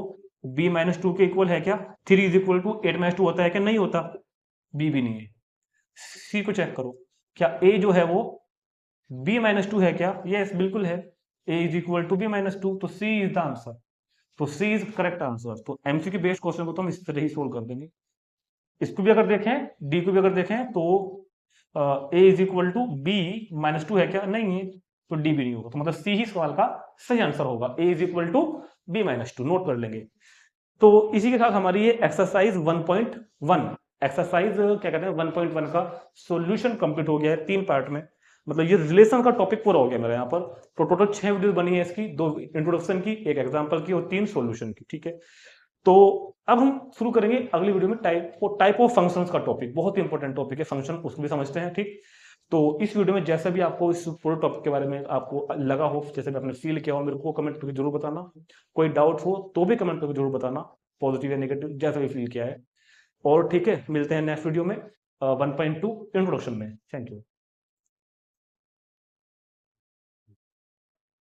[SPEAKER 1] बी माइनस टू के इक्वल है क्या, 3 is equal to 8 minus two होता है क्या, नहीं होता, बी भी नहीं है। सी को चेक करो, क्या ए जो है वो बी माइनस टू है क्या, यस बिल्कुल है, A is equal to B minus two, तो सी इज द आंसर, तो सी इज करेक्ट आंसर। तो एमसीक्यू बेस्ड क्वेश्चन को तो हम इस तरह ही सोल्व कर देंगे। इसको भी अगर देखें, डी को भी अगर देखें, तो A is equal to B minus two है क्या, नहीं है, तो डी भी नहीं होगा, तो मतलब सी ही सवाल का सही आंसर होगा, A is equal to B minus two, note कर लेंगे। तो इसी के साथ हमारी ये एक्सरसाइज 1.1 एक्सरसाइज क्या कहते हैं 1.1 का सॉल्यूशन कंप्लीट हो गया है 3 पार्ट में, मतलब ये रिलेशन का टॉपिक पूरा हो गया मेरे यहाँ पर। तो टोटल 6 वीडियो बनी है इसकी, 2 इंट्रोडक्शन की, 1 एग्जांपल की और 3 सॉल्यूशन की, ठीक है। तो अब हम शुरू करेंगे अगली वीडियो में टाइप ऑफ फंक्शंस का टॉपिक, बहुत ही इंपॉर्टेंट टॉपिक है फंक्शन, उसको भी समझते हैं, ठीक। तो इस वीडियो में जैसा भी आपको इस पूरे टॉपिक के बारे में आपको लगा हो, जैसे भी आपने फील किया हो, मेरे को कमेंट करके जरूर बताना, कोई डाउट हो तो भी कमेंट करके जरूर बताना, पॉजिटिव या नेगेटिव जैसा भी फील किया है। और ठीक है, मिलते हैं नेक्स्ट वीडियो में 1.2 इंट्रोडक्शन में। Thank you.